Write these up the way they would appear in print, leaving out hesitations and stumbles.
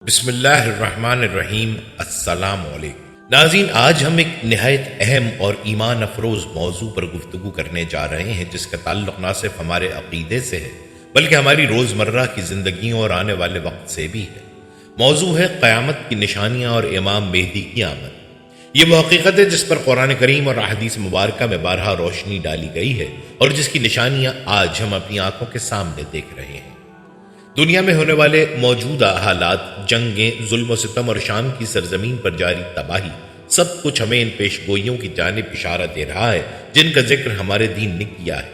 بسم اللہ الرحمن الرحیم۔ السلام علیکم ناظرین، آج ہم ایک نہایت اہم اور ایمان افروز موضوع پر گفتگو کرنے جا رہے ہیں جس کا تعلق نہ صرف ہمارے عقیدے سے ہے بلکہ ہماری روزمرہ کی زندگیوں اور آنے والے وقت سے بھی ہے۔ موضوع ہے قیامت کی نشانیاں اور امام مہدی کی آمد۔ یہ وہ حقیقت ہے جس پر قرآن کریم اور احادیث مبارکہ میں بارہا روشنی ڈالی گئی ہے اور جس کی نشانیاں آج ہم اپنی آنکھوں کے سامنے دیکھ رہے ہیں۔ دنیا میں ہونے والے موجودہ حالات، جنگیں، ظلم و ستم اور شام کی سرزمین پر جاری تباہی، سب کچھ ہمیں ان پیش گوئیوں کی جانب اشارہ دے رہا ہے جن کا ذکر ہمارے دین نے کیا ہے۔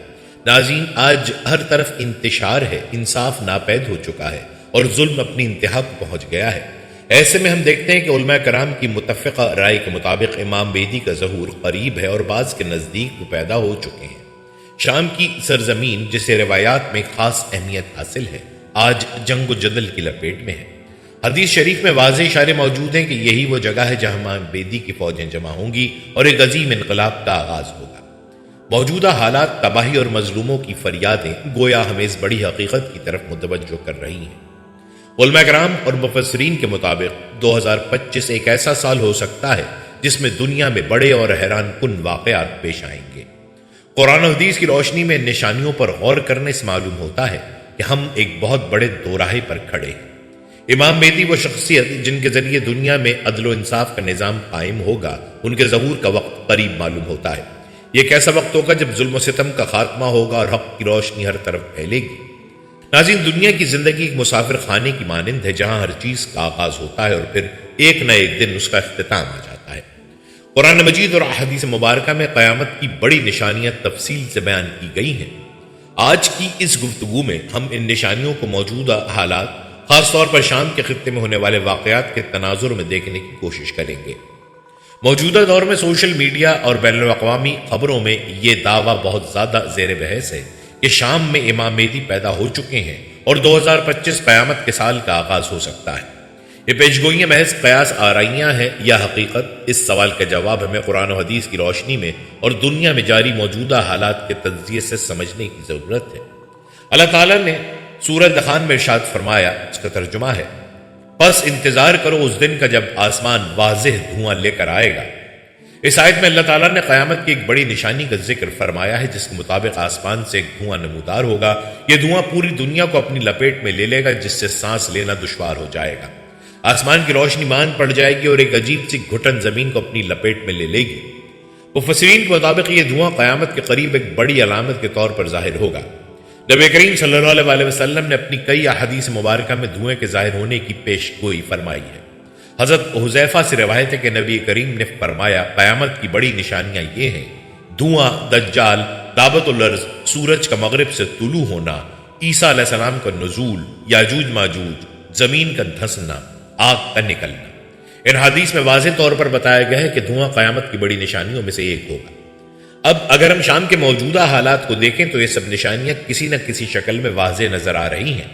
ناظرین، آج ہر طرف انتشار ہے، انصاف ناپید ہو چکا ہے اور ظلم اپنی انتہا کو پہنچ گیا ہے۔ ایسے میں ہم دیکھتے ہیں کہ علماء کرام کی متفقہ رائے کے مطابق امام مہدی کا ظہور قریب ہے اور بعض کے نزدیک وہ پیدا ہو چکے ہیں۔ شام کی سرزمین، جسے روایات میں خاص اہمیت حاصل ہے، آج جنگ و جدل کی لپیٹ میں ہے۔ حدیث شریف میں واضح اشارے موجود ہیں کہ یہی وہ جگہ ہے جہاں امام مہدی کی فوجیں جمع ہوں گی اور ایک عظیم انقلاب کا آغاز ہوگا۔ موجودہ حالات، تباہی اور مظلوموں کی فریادیں گویا ہمیں اس بڑی حقیقت کی طرف متوجہ کر رہی ہیں۔ علماء کرام اور مفسرین کے مطابق 2025 ایک ایسا سال ہو سکتا ہے جس میں دنیا میں بڑے اور حیران کن واقعات پیش آئیں گے۔ قرآن و حدیث کی روشنی میں نشانیوں پر غور کرنے سے معلوم ہوتا ہے کہ ہم ایک بہت بڑے دوراہے پر کھڑے ہیں۔ امام مہدی وہ شخصیت جن کے ذریعے دنیا میں عدل و انصاف کا نظام قائم ہوگا، ان کے ظہور کا وقت قریب معلوم ہوتا ہے۔ یہ ایک ایسا وقت ہوگا جب ظلم و ستم کا خاتمہ ہوگا اور حق کی روشنی ہر طرف پھیلے گی۔ ناظرین، دنیا کی زندگی ایک مسافر خانے کی مانند ہے جہاں ہر چیز کا آغاز ہوتا ہے اور پھر ایک نہ ایک دن اس کا اختتام آ جاتا ہے۔ قرآن مجید اور احادیث مبارکہ میں قیامت کی بڑی نشانیاں تفصیل سے بیان کی گئی ہیں۔ آج کی اس گفتگو میں ہم ان نشانیوں کو موجودہ حالات، خاص طور پر شام کے خطے میں ہونے والے واقعات کے تناظر میں دیکھنے کی کوشش کریں گے۔ موجودہ دور میں سوشل میڈیا اور بین الاقوامی خبروں میں یہ دعویٰ بہت زیادہ زیر بحث ہے کہ شام میں امام مہدی پیدا ہو چکے ہیں اور 2025 قیامت کے سال کا آغاز ہو سکتا ہے۔ یہ پیشگوئیاں محض قیاس آرائیاں ہیں یا حقیقت؟ اس سوال کا جواب ہمیں قرآن و حدیث کی روشنی میں اور دنیا میں جاری موجودہ حالات کے تجزیے سے سمجھنے کی ضرورت ہے۔ اللہ تعالیٰ نے سورہ دخان میں ارشاد فرمایا، اس کا ترجمہ ہے، پس انتظار کرو اس دن کا جب آسمان واضح دھواں لے کر آئے گا۔ اس آیت میں اللہ تعالیٰ نے قیامت کی ایک بڑی نشانی کا ذکر فرمایا ہے جس کے مطابق آسمان سے ایک دھواں نمودار ہوگا۔ یہ دھواں پوری دنیا کو اپنی لپیٹ میں لے لے گا جس سے سانس لینا دشوار ہو جائے گا۔ آسمان کی روشنی مان پڑ جائے گی اور ایک عجیب سی گھٹن زمین کو اپنی لپیٹ میں لے لے گی۔ مفسرین کے مطابق یہ دھواں قیامت کے قریب ایک بڑی علامت کے طور پر ظاہر ہوگا۔ نبی کریم صلی اللہ علیہ وسلم نے اپنی کئی احادیث مبارکہ میں دھوئیں کے ظاہر ہونے کی پیش گوئی فرمائی ہے۔ حضرت حذیفہ سے روایت ہے کہ نبی کریم نے فرمایا، قیامت کی بڑی نشانیاں یہ ہیں: دھواں، دجال، دعوت الارض، سورج کا مغرب سے طلوع ہونا، عیسیٰ علیہ السلام کا نزول، یاجوج ماجوج، زمین کا دھنسنا، آگ کا نکلنا۔ ان حدیث میں واضح طور پر بتایا گیا ہے کہ دھواں قیامت کی بڑی نشانیوں میں سے ایک ہوگا۔ اب اگر ہم شام کے موجودہ حالات کو دیکھیں تو یہ سب نشانیاں کسی نہ کسی شکل میں واضح نظر آ رہی ہیں۔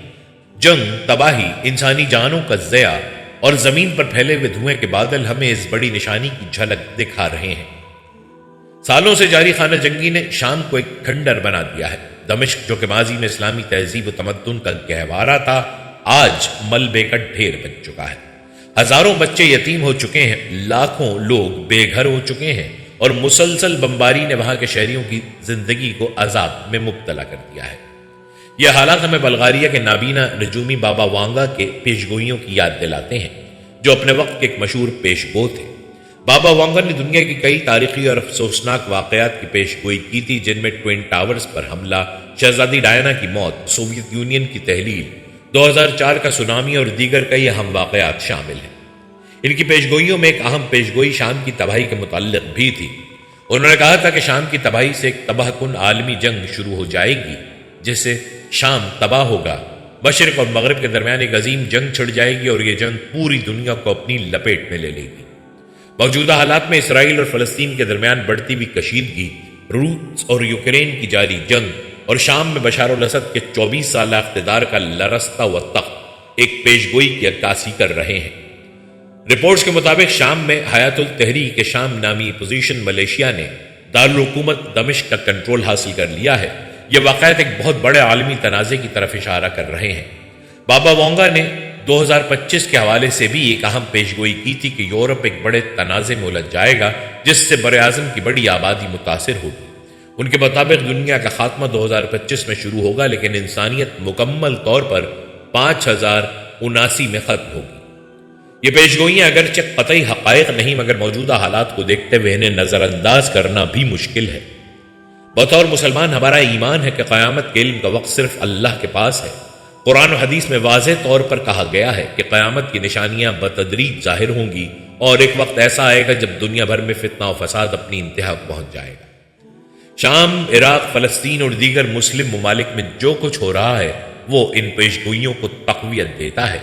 جنگ، تباہی، انسانی جانوں کا ضیاع اور زمین پر پھیلے ہوئے دھوئیں کے بادل ہمیں اس بڑی نشانی کی جھلک دکھا رہے ہیں۔ سالوں سے جاری خانہ جنگی نے شام کو ایک کھنڈر بنا دیا ہے۔ دمشق، جو کہ ماضی میں اسلامی تہذیب و تمدن کا گہوارہ تھا، آج ملبے کا ڈھیر بن چکا ہے۔ ہزاروں بچے یتیم ہو چکے ہیں، لاکھوں لوگ بے گھر ہو چکے ہیں اور مسلسل بمباری نے وہاں کے شہریوں کی زندگی کو عذاب میں مبتلا کر دیا ہے۔ یہ حالات ہمیں بلغاریہ کے نابینا نجومی بابا وانگا کے پیشگوئیوں کی یاد دلاتے ہیں، جو اپنے وقت کے ایک مشہور پیشگو تھے۔ بابا وانگا نے دنیا کی کئی تاریخی اور افسوسناک واقعات کی پیشگوئی کی تھی، جن میں ٹوین ٹاورز پر حملہ، شہزادی ڈائنا کی موت، سوویت یونین کی تحلیل، 2004 کا سونامی اور دیگر کئی اہم واقعات شامل ہیں۔ ان کی پیشگوئیوں میں ایک اہم پیشگوئی شام کی تباہی کے متعلق بھی تھی۔ انہوں نے کہا تھا کہ شام کی تباہی سے ایک تباہ کن عالمی جنگ شروع ہو جائے گی، جس سے شام تباہ ہوگا۔ مشرق اور مغرب کے درمیان ایک عظیم جنگ چھڑ جائے گی اور یہ جنگ پوری دنیا کو اپنی لپیٹ میں لے لے گی۔ موجودہ حالات میں اسرائیل اور فلسطین کے درمیان بڑھتی ہوئی کشیدگی، روس اور یوکرین کی جاری جنگ اور شام میں بشار الاسد کے 24 سالہ اقتدار کا لرزتا ہوا تخت ایک پیشگوئی کی عکاسی کر رہے ہیں۔ رپورٹس کے مطابق شام میں حیات التحریک شام نامی اپوزیشن ملیشیا نے دارالحکومت دمشق کا کنٹرول حاصل کر لیا ہے۔ یہ واقعات ایک بہت بڑے عالمی تنازع کی طرف اشارہ کر رہے ہیں۔ بابا وانگا نے 2025 کے حوالے سے بھی ایک اہم پیشگوئی کی تھی کہ یورپ ایک بڑے تنازع میں الجھ جائے گا جس سے براعظم کی بڑی آبادی متاثر ہوگی۔ ان کے مطابق دنیا کا خاتمہ 2025 میں شروع ہوگا، لیکن انسانیت مکمل طور پر 5079 میں ختم ہوگی۔ یہ پیشگوئیاں اگرچہ قطعی حقائق نہیں، مگر موجودہ حالات کو دیکھتے ہوئے انہیں نظر انداز کرنا بھی مشکل ہے۔ بطور مسلمان ہمارا ایمان ہے کہ قیامت کے علم کا وقت صرف اللہ کے پاس ہے۔ قرآن و حدیث میں واضح طور پر کہا گیا ہے کہ قیامت کی نشانیاں بتدریج ظاہر ہوں گی، اور ایک وقت ایسا آئے گا جب دنیا بھر میں فتنہ و فساد اپنی انتہا کو پہنچ جائے گا۔ شام، عراق، فلسطین اور دیگر مسلم ممالک میں جو کچھ ہو رہا ہے وہ ان پیشگوئیوں کو تقویت دیتا ہے۔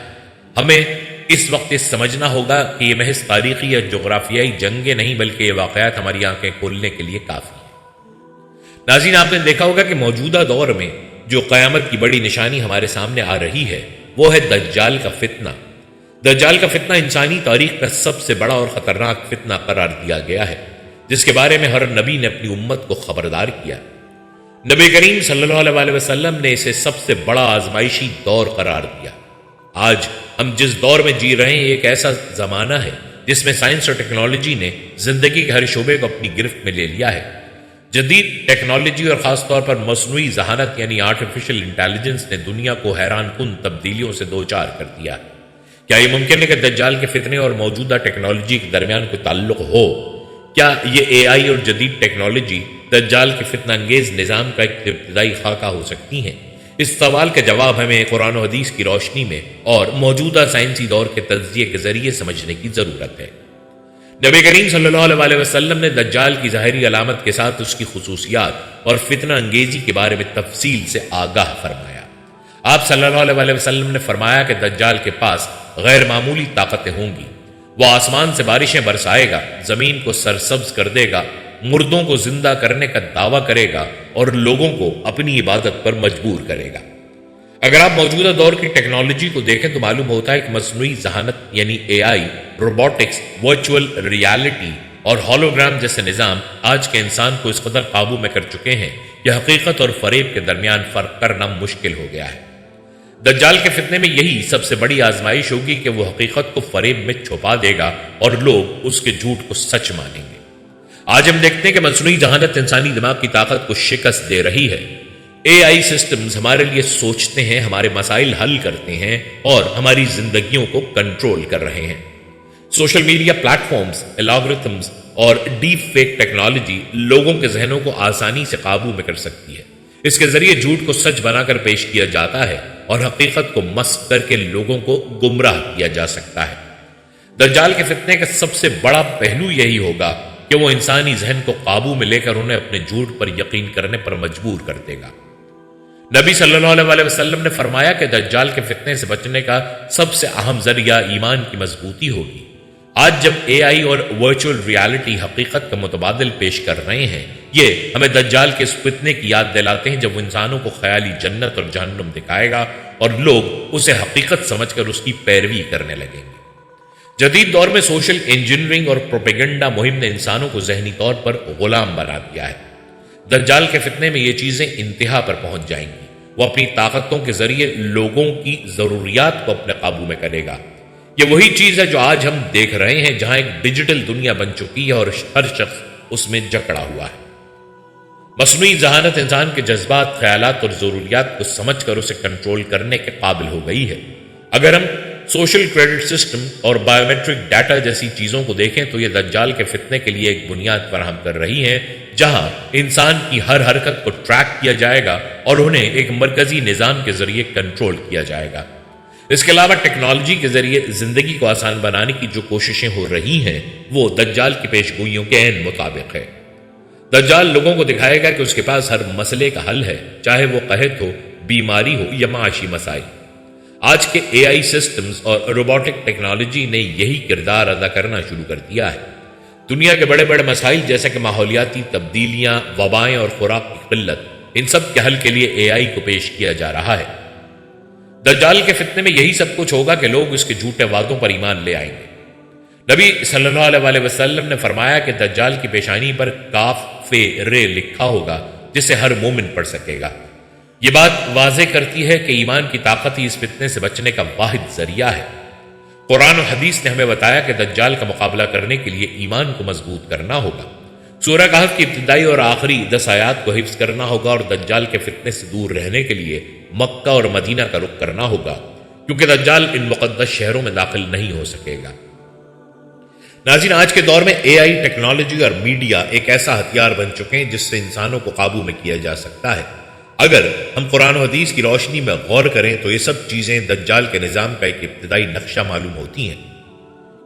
ہمیں اس وقت یہ سمجھنا ہوگا کہ یہ محض تاریخی یا جغرافیائی جنگیں نہیں، بلکہ یہ واقعات ہماری آنکھیں کھولنے کے لیے کافی ہیں۔ ناظرین، آپ نے دیکھا ہوگا کہ موجودہ دور میں جو قیامت کی بڑی نشانی ہمارے سامنے آ رہی ہے وہ ہے دجال کا فتنہ۔ دجال کا فتنہ انسانی تاریخ کا سب سے بڑا اور خطرناک فتنہ قرار دیا گیا ہے، جس کے بارے میں ہر نبی نے اپنی امت کو خبردار کیا۔ نبی کریم صلی اللہ علیہ وسلم نے اسے سب سے بڑا آزمائشی دور قرار دیا۔ آج ہم جس دور میں جی رہے ہیں ایک ایسا زمانہ ہے جس میں سائنس اور ٹیکنالوجی نے زندگی کے ہر شعبے کو اپنی گرفت میں لے لیا ہے۔ جدید ٹیکنالوجی اور خاص طور پر مصنوعی ذہانت یعنی آرٹیفیشل انٹیلیجنس نے دنیا کو حیران کن تبدیلیوں سے دوچار کر دیا ہے۔ کیا یہ ممکن ہے کہ دجال کے فتنے اور موجودہ ٹیکنالوجی کے درمیان کوئی تعلق ہو؟ کیا یہ اے آئی اور جدید ٹیکنالوجی دجال کے فتنہ انگیز نظام کا ایک ابتدائی خاکہ ہو سکتی ہیں؟ اس سوال کا جواب ہمیں قرآن و حدیث کی روشنی میں اور موجودہ سائنسی دور کے تجزیے کے ذریعے سمجھنے کی ضرورت ہے۔ نبی کریم صلی اللہ علیہ وسلم نے دجال کی ظاہری علامت کے ساتھ اس کی خصوصیات اور فتنہ انگیزی کے بارے میں تفصیل سے آگاہ فرمایا۔ آپ صلی اللہ علیہ وسلم نے فرمایا کہ دجال کے پاس غیر معمولی طاقتیں ہوں گی۔ وہ آسمان سے بارشیں برسائے گا، زمین کو سرسبز کر دے گا، مردوں کو زندہ کرنے کا دعویٰ کرے گا اور لوگوں کو اپنی عبادت پر مجبور کرے گا۔ اگر آپ موجودہ دور کی ٹیکنالوجی کو دیکھیں تو معلوم ہوتا ہے کہ مصنوعی ذہانت یعنی اے آئی، روبوٹکس، ورچوئل ریالٹی اور ہولوگرام جیسے نظام آج کے انسان کو اس قدر قابو میں کر چکے ہیں کہ حقیقت اور فریب کے درمیان فرق کرنا مشکل ہو گیا ہے۔ دجال کے فتنے میں یہی سب سے بڑی آزمائش ہوگی کہ وہ حقیقت کو فریب میں چھپا دے گا اور لوگ اس کے جھوٹ کو سچ مانیں گے۔ آج ہم دیکھتے ہیں کہ مصنوعی ذہانت انسانی دماغ کی طاقت کو شکست دے رہی ہے۔ اے آئی سسٹمز ہمارے لیے سوچتے ہیں، ہمارے مسائل حل کرتے ہیں اور ہماری زندگیوں کو کنٹرول کر رہے ہیں۔ Social media platforms, algorithms اور ڈیپ فیک ٹیکنالوجی لوگوں کے ذہنوں کو آسانی سے قابو میں کر سکتی ہے۔ اس کے ذریعے جھوٹ کو سچ بنا کر پیش کیا جاتا ہے اور حقیقت کو مسخ کر کے لوگوں کو گمراہ کیا جا سکتا ہے۔ دجال کے فتنے کا سب سے بڑا پہلو یہی ہوگا کہ وہ انسانی ذہن کو قابو میں لے کر انہیں اپنے جھوٹ پر یقین کرنے پر مجبور کر دے گا۔ نبی صلی اللہ علیہ وسلم نے فرمایا کہ دجال کے فتنے سے بچنے کا سب سے اہم ذریعہ ایمان کی مضبوطی ہوگی۔ آج جب اے آئی اور ورچوئل ریالٹی حقیقت کا متبادل پیش کر رہے ہیں، یہ ہمیں دجال کے اس فتنے کی یاد دلاتے ہیں جب وہ انسانوں کو خیالی جنت اور جہنم دکھائے گا اور لوگ اسے حقیقت سمجھ کر اس کی پیروی کرنے لگیں گے۔ جدید دور میں سوشل انجینئرنگ اور پروپیگنڈا مہم نے انسانوں کو ذہنی طور پر غلام بنا دیا ہے۔ دجال کے فتنے میں یہ چیزیں انتہا پر پہنچ جائیں گی۔ وہ اپنی طاقتوں کے ذریعے لوگوں کی ضروریات کو اپنے قابو میں کرے گا۔ یہ وہی چیز ہے جو آج ہم دیکھ رہے ہیں، جہاں ایک ڈیجیٹل دنیا بن چکی ہے اور ہر شخص اس میں جکڑا ہوا ہے۔ مصنوعی ذہانت انسان کے جذبات، خیالات اور ضروریات کو سمجھ کر اسے کنٹرول کرنے کے قابل ہو گئی ہے۔ اگر ہم سوشل کریڈٹ سسٹم اور بائیومیٹرک ڈیٹا جیسی چیزوں کو دیکھیں تو یہ دجال کے فتنے کے لیے ایک بنیاد فراہم کر رہی ہیں، جہاں انسان کی ہر حرکت کو ٹریک کیا جائے گا اور انہیں ایک مرکزی نظام کے ذریعے کنٹرول کیا جائے گا۔ اس کے علاوہ ٹیکنالوجی کے ذریعے زندگی کو آسان بنانے کی جو کوششیں ہو رہی ہیں وہ دجال کی پیشگوئیوں کے عین مطابق ہے۔ دجال لوگوں کو دکھائے گا کہ اس کے پاس ہر مسئلے کا حل ہے، چاہے وہ قحط ہو، بیماری ہو یا معاشی مسائل۔ آج کے اے آئی سسٹمز اور روبوٹک ٹیکنالوجی نے یہی کردار ادا کرنا شروع کر دیا ہے۔ دنیا کے بڑے بڑے مسائل جیسے کہ ماحولیاتی تبدیلیاں، وبائیں اور خوراک کی قلت، ان سب کے حل کے لیے اے آئی کو پیش کیا جا رہا ہے۔ دجال کے فتنے میں یہی سب کچھ ہوگا کہ لوگ اس کے جھوٹے وعدوں پر ایمان لے آئیں گے۔ نبی صلی اللہ علیہ وسلم نے فرمایا کہ دجال کی پیشانی پر کاف فے رے لکھا ہوگا جسے ہر مومن پڑھ سکے گا۔ یہ بات واضح کرتی ہے کہ ایمان کی طاقت ہی اس فتنے سے بچنے کا واحد ذریعہ ہے۔ قرآن و حدیث نے ہمیں بتایا کہ دجال کا مقابلہ کرنے کے لیے ایمان کو مضبوط کرنا ہوگا۔ سورہ کہف کی ابتدائی اور آخری 10 آیات کو حفظ کرنا ہوگا اور دجال کے فتنے سے دور رہنے کے لیے مکہ اور مدینہ کا رخ کرنا ہوگا، کیونکہ دجال ان مقدس شہروں میں داخل نہیں ہو سکے گا۔ ناظرین، آج کے دور میں AI ٹیکنالوجی اور میڈیا ایک ایسا ہتھیار بن چکے ہیں جس سے انسانوں کو قابو میں کیا جا سکتا ہے۔ اگر ہم قرآن و حدیث کی روشنی میں غور کریں تو یہ سب چیزیں دجال کے نظام کا ایک ابتدائی نقشہ معلوم ہوتی ہیں۔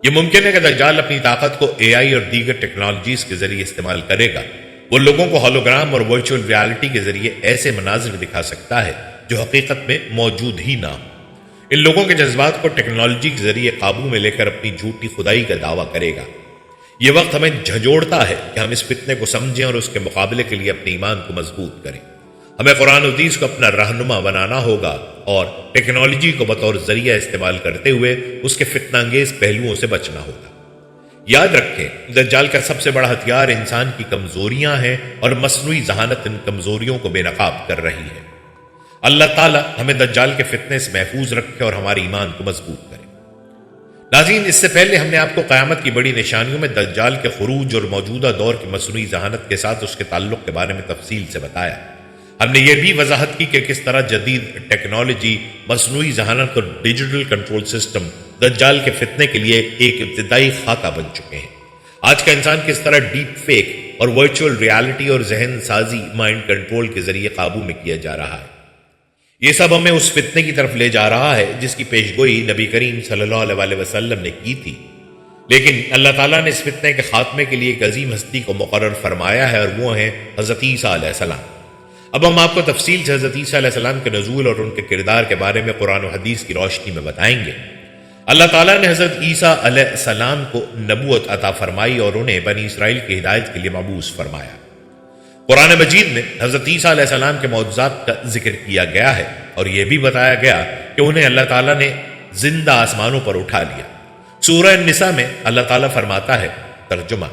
یہ ممکن ہے کہ دجال اپنی طاقت کو AI اور دیگر ٹیکنالوجیز کے ذریعے استعمال کرے گا۔ وہ لوگوں کو ہولوگرام اور ورچوئل ریالٹی کے ذریعے ایسے مناظر دکھا سکتا ہے جو حقیقت میں موجود ہی نہ ہوں۔ ان لوگوں کے جذبات کو ٹیکنالوجی کے ذریعے قابو میں لے کر اپنی جھوٹی خدائی کا دعویٰ کرے گا۔ یہ وقت ہمیں جھنجھوڑتا ہے کہ ہم اس فتنے کو سمجھیں اور اس کے مقابلے کے لیے اپنے ایمان کو مضبوط کریں۔ ہمیں قرآن و حدیث کو اپنا رہنما بنانا ہوگا اور ٹیکنالوجی کو بطور ذریعہ استعمال کرتے ہوئے اس کے فتنہ انگیز پہلوؤں سے بچنا ہوگا۔ یاد رکھیں، دجال کا سب سے بڑا ہتھیار انسان کی کمزوریاں ہیں اور مصنوعی ذہانت ان کمزوریوں کو بے نقاب کر رہی ہے۔ اللہ تعالیٰ ہمیں دجال کے فتنے سے محفوظ رکھے اور ہمارے ایمان کو مضبوط کرے۔ ناظرین، اس سے پہلے ہم نے آپ کو قیامت کی بڑی نشانیوں میں دجال کے خروج اور موجودہ دور کی مصنوعی ذہانت کے ساتھ اس کے تعلق کے بارے میں تفصیل سے بتایا۔ ہم نے یہ بھی وضاحت کی کہ کس طرح جدید ٹیکنالوجی، مصنوعی ذہانت اور ڈیجیٹل کنٹرول سسٹم دجال کے فتنے کے لیے ایک ابتدائی خاکہ بن چکے ہیں۔ آج کا انسان کس طرح ڈیپ فیک اور ورچوئل ریالٹی اور ذہن سازی، مائنڈ کنٹرول کے ذریعے قابو میں کیا جا رہا ہے۔ یہ سب ہمیں اس فتنے کی طرف لے جا رہا ہے جس کی پیشگوئی نبی کریم صلی اللہ علیہ وسلم نے کی تھی، لیکن اللہ تعالیٰ نے اس فتنے کے خاتمے کے لیے ایک عظیم ہستی کو مقرر فرمایا ہے، اور وہ ہیں حضرت عیسیٰ علیہ السلام۔ اب ہم آپ کو تفصیل سے حضرت عیسیٰ علیہ السلام کے نزول اور ان کے کردار کے بارے میں قرآن و حدیث کی روشنی میں بتائیں گے۔ اللہ تعالیٰ نے حضرت عیسیٰ علیہ السلام کو نبوت عطا فرمائی اور انہیں بنی اسرائیل کی ہدایت کے لیے مبعوث فرمایا۔ قرآن مجید میں حضرت عیسیٰ علیہ السلام کے معجزات کا ذکر کیا گیا ہے اور یہ بھی بتایا گیا کہ انہیں اللہ تعالیٰ نے زندہ آسمانوں پر اٹھا لیا۔ سورہ النساء میں اللہ تعالیٰ فرماتا ہے، ترجمہ،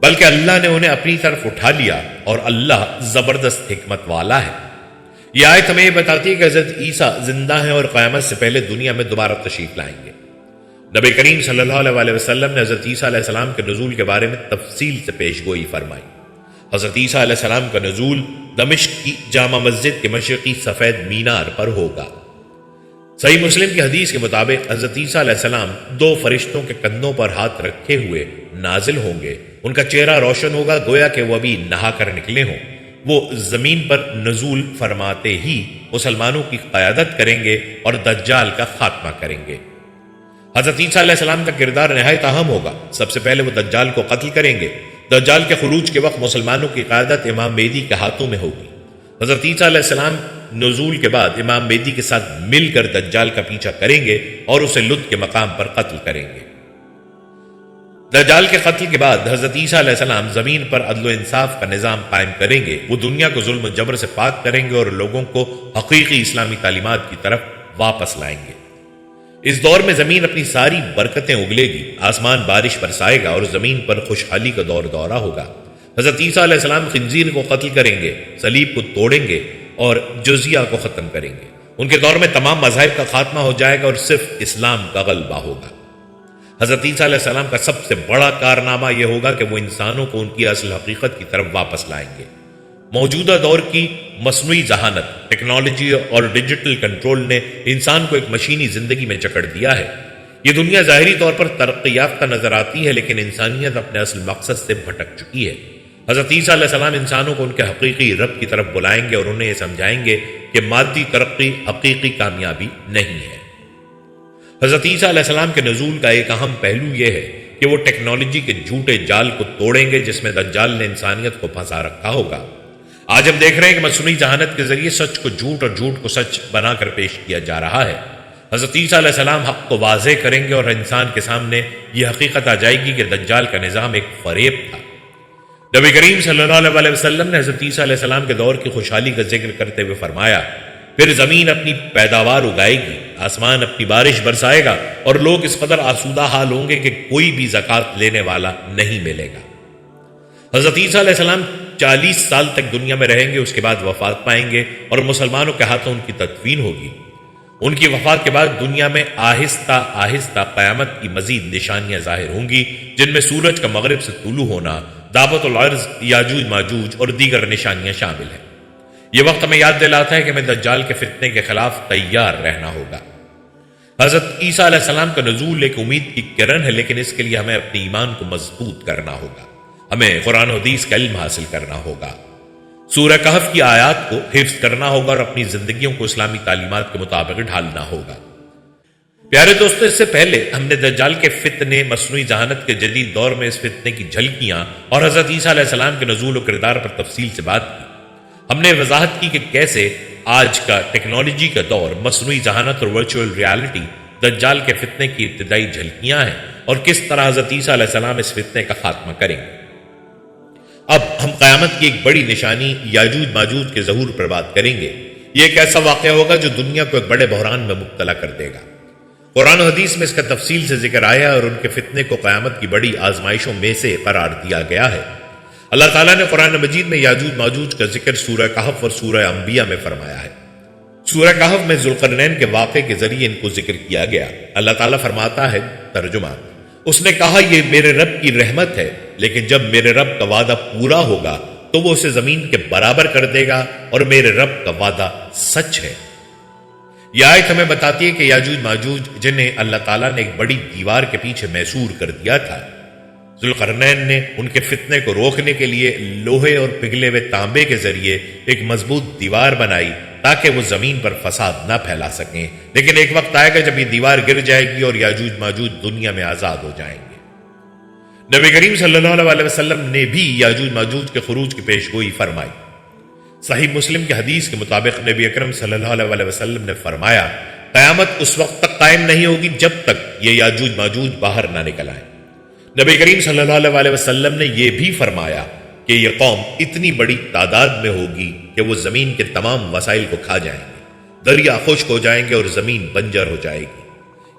بلکہ اللہ نے انہیں اپنی طرف اٹھا لیا اور اللہ زبردست حکمت والا ہے۔ یہ آیت ہمیں یہ بتاتی ہے کہ حضرت عیسیٰ زندہ ہیں اور قیامت سے پہلے دنیا میں دوبارہ تشریف لائیں گے۔ نبی کریم صلی اللہ علیہ وسلم نے حضرت عیسیٰ علیہ السلام کے نزول کے بارے میں تفصیل سے پیشگوئی فرمائی۔ حضرت عیسیٰ علیہ السلام کا نزول دمشق کی جامع مسجد کے مشرقی سفید مینار پر ہوگا۔ صحیح مسلم کی حدیث کے مطابق حضرت عیسیٰ علیہ السلام 2 فرشتوں کے کندھوں پر ہاتھ رکھے ہوئے نازل ہوں گے۔ ان کا چہرہ روشن ہوگا گویا کہ وہ ابھی نہا کر نکلے ہوں۔ وہ زمین پر نزول فرماتے ہی مسلمانوں کی قیادت کریں گے اور دجال کا خاتمہ کریں گے۔ حضرت عیسیٰ علیہ السلام کا کردار نہایت اہم ہوگا۔ سب سے پہلے وہ دجال کو قتل کریں گے۔ دجال کے خروج کے وقت مسلمانوں کی قیادت امام مہدی کے ہاتھوں میں ہوگی۔ حضرت عیسیٰ علیہ السلام نزول کے بعد امام مہدی کے ساتھ مل کر دجال کا پیچھا کریں گے اور اسے لد کے مقام پر قتل کریں گے۔ دجال کے قتل کے بعد حضرت عیسیٰ علیہ السلام زمین پر عدل و انصاف کا نظام قائم کریں گے۔ وہ دنیا کو ظلم و جبر سے پاک کریں گے اور لوگوں کو حقیقی اسلامی تعلیمات کی طرف واپس لائیں گے۔ اس دور میں زمین اپنی ساری برکتیں اگلے گی، آسمان بارش برسائے گا اور زمین پر خوشحالی کا دور دورہ ہوگا۔ حضرت عیسیٰ علیہ السلام خنزیر کو قتل کریں گے، صلیب کو توڑیں گے اور جزیہ کو ختم کریں گے۔ ان کے دور میں تمام مذاہب کا خاتمہ ہو جائے گا اور صرف اسلام کا غلبہ ہوگا۔ حضرت عیسیٰ علیہ السلام کا سب سے بڑا کارنامہ یہ ہوگا کہ وہ انسانوں کو ان کی اصل حقیقت کی طرف واپس لائیں گے۔ موجودہ دور کی مصنوعی ذہانت، ٹیکنالوجی اور ڈیجیٹل کنٹرول نے انسان کو ایک مشینی زندگی میں جکڑ دیا ہے۔ یہ دنیا ظاہری طور پر ترقی یافتہ نظر آتی ہے، لیکن انسانیت اپنے اصل مقصد سے بھٹک چکی ہے۔ حضرت عیسیٰ علیہ السلام انسانوں کو ان کے حقیقی رب کی طرف بلائیں گے اور انہیں یہ سمجھائیں گے کہ مادی ترقی حقیقی کامیابی نہیں ہے۔ حضرت عیسیٰ علیہ السلام کے نزول کا ایک اہم پہلو یہ ہے کہ وہ ٹیکنالوجی کے جھوٹے جال کو توڑیں گے جس میں دجال نے انسانیت کو پھنسا رکھا ہوگا۔ آج ہم دیکھ رہے ہیں کہ مصنوعی ذہانت کے ذریعے سچ کو جھوٹ اور جھوٹ کو سچ بنا کر پیش کیا جا رہا ہے۔ حضرت عیسیٰ علیہ السلام حق کو واضح کریں گے اور انسان کے سامنے یہ حقیقت آ جائے گی کہ دجال کا نظام ایک فریب تھا۔ نبی کریم صلی اللہ علیہ وسلم نے حضرت عیسیٰ علیہ السلام کے دور کی خوشحالی کا ذکر کرتے ہوئے فرمایا، پھر زمین اپنی پیداوار اگائے گی، آسمان اپنی بارش برسائے گا اور لوگ اس قدر آسودہ حال ہوں گے کہ کوئی بھی زکوٰۃ لینے والا نہیں ملے گا۔ حضرت عیسیٰ علیہ السلام 40 سال تک دنیا میں رہیں گے، اس کے بعد وفات پائیں گے اور مسلمانوں کے ہاتھوں ان کی تدفین ہوگی۔ ان کی وفات کے بعد دنیا میں آہستہ آہستہ قیامت کی مزید نشانیاں ظاہر ہوں گی، جن میں سورج کا مغرب سے طلوع ہونا، دعوت العرض، یاجوج ماجوج اور دیگر نشانیاں شامل ہیں۔ یہ وقت ہمیں یاد دلاتا ہے کہ ہمیں دجال کے فتنے کے خلاف تیار رہنا ہوگا۔ حضرت عیسیٰ علیہ السلام کا نزول ایک امید کی کرن ہے، لیکن اس کے لیے ہمیں اپنے ایمان کو مضبوط کرنا ہوگا۔ ہمیں قرآن و حدیث کا علم حاصل کرنا ہوگا، سورہ کہف کی آیات کو حفظ کرنا ہوگا اور اپنی زندگیوں کو اسلامی تعلیمات کے مطابق ڈھالنا ہوگا۔ پیارے دوستو، اس سے پہلے ہم نے دجال کے فتنے، مصنوعی ذہانت کے جدید دور میں اس فتنے کی جھلکیاں اور حضرت عیسیٰ علیہ السلام کے نزول و کردار پر تفصیل سے بات کی۔ ہم نے وضاحت کی کہ کیسے آج کا ٹیکنالوجی کا دور، مصنوعی ذہانت اور ورچوئل ریالٹی دجال کے فتنے کی ابتدائی جھلکیاں ہیں اور کس طرح حضرت عیسیٰ علیہ السلام اس فتنے کا خاتمہ کریں گے۔ اب ہم قیامت کی ایک بڑی نشانی یاجوج ماجوج کے ظہور پر بات کریں گے۔ یہ ایک ایسا واقعہ ہوگا جو دنیا کو ایک بڑے بحران میں مبتلا کر دے گا۔ قرآن و حدیث میں اس کا تفصیل سے ذکر آیا اور ان کے فتنے کو قیامت کی بڑی آزمائشوں میں سے قرار دیا گیا ہے۔ اللہ تعالیٰ نے قرآن مجید میں یاجوج ماجوج کا ذکر سورہ کہف اور سورہ انبیاء میں فرمایا ہے۔ سورہ کہف میں ذوالقرنین کے واقعے کے ذریعے ان کو ذکر کیا گیا۔ اللہ تعالیٰ فرماتا ہے، ترجمہ، اس نے کہا یہ میرے رب کی رحمت ہے، لیکن جب میرے رب کا وعدہ پورا ہوگا تو وہ اسے زمین کے برابر کر دے گا اور میرے رب کا وعدہ سچ ہے۔ یہ آیت ہمیں بتاتی ہے کہ یاجوج ماجوج، جنہیں اللہ تعالیٰ نے ایک بڑی دیوار کے پیچھے محصور کر دیا تھا، ذوالقرنین نے ان کے فتنے کو روکنے کے لیے لوہے اور پگھلے ہوئے تانبے کے ذریعے ایک مضبوط دیوار بنائی تاکہ وہ زمین پر فساد نہ پھیلا سکیں۔ لیکن ایک وقت آئے گا جب یہ دیوار گر جائے گی اور یاجوج ماجوج دنیا میں آزاد ہو جائیں گے۔ نبی کریم صلی اللہ علیہ وسلم نے بھی یاجوج ماجوج کے خروج کی پیشگوئی فرمائی۔ صحیح مسلم کی حدیث کے مطابق نبی اکرم صلی اللہ علیہ وسلم نے فرمایا، قیامت اس وقت تک قائم نہیں ہوگی جب تک یہ یاجوج ماجوج باہر نہ نکل آئیں۔ نبی کریم صلی اللہ علیہ وسلم نے یہ بھی فرمایا کہ یہ قوم اتنی بڑی تعداد میں ہوگی کہ وہ زمین کے تمام وسائل کو کھا جائیں گے، دریا خشک ہو جائیں گے اور زمین بنجر ہو جائے گی۔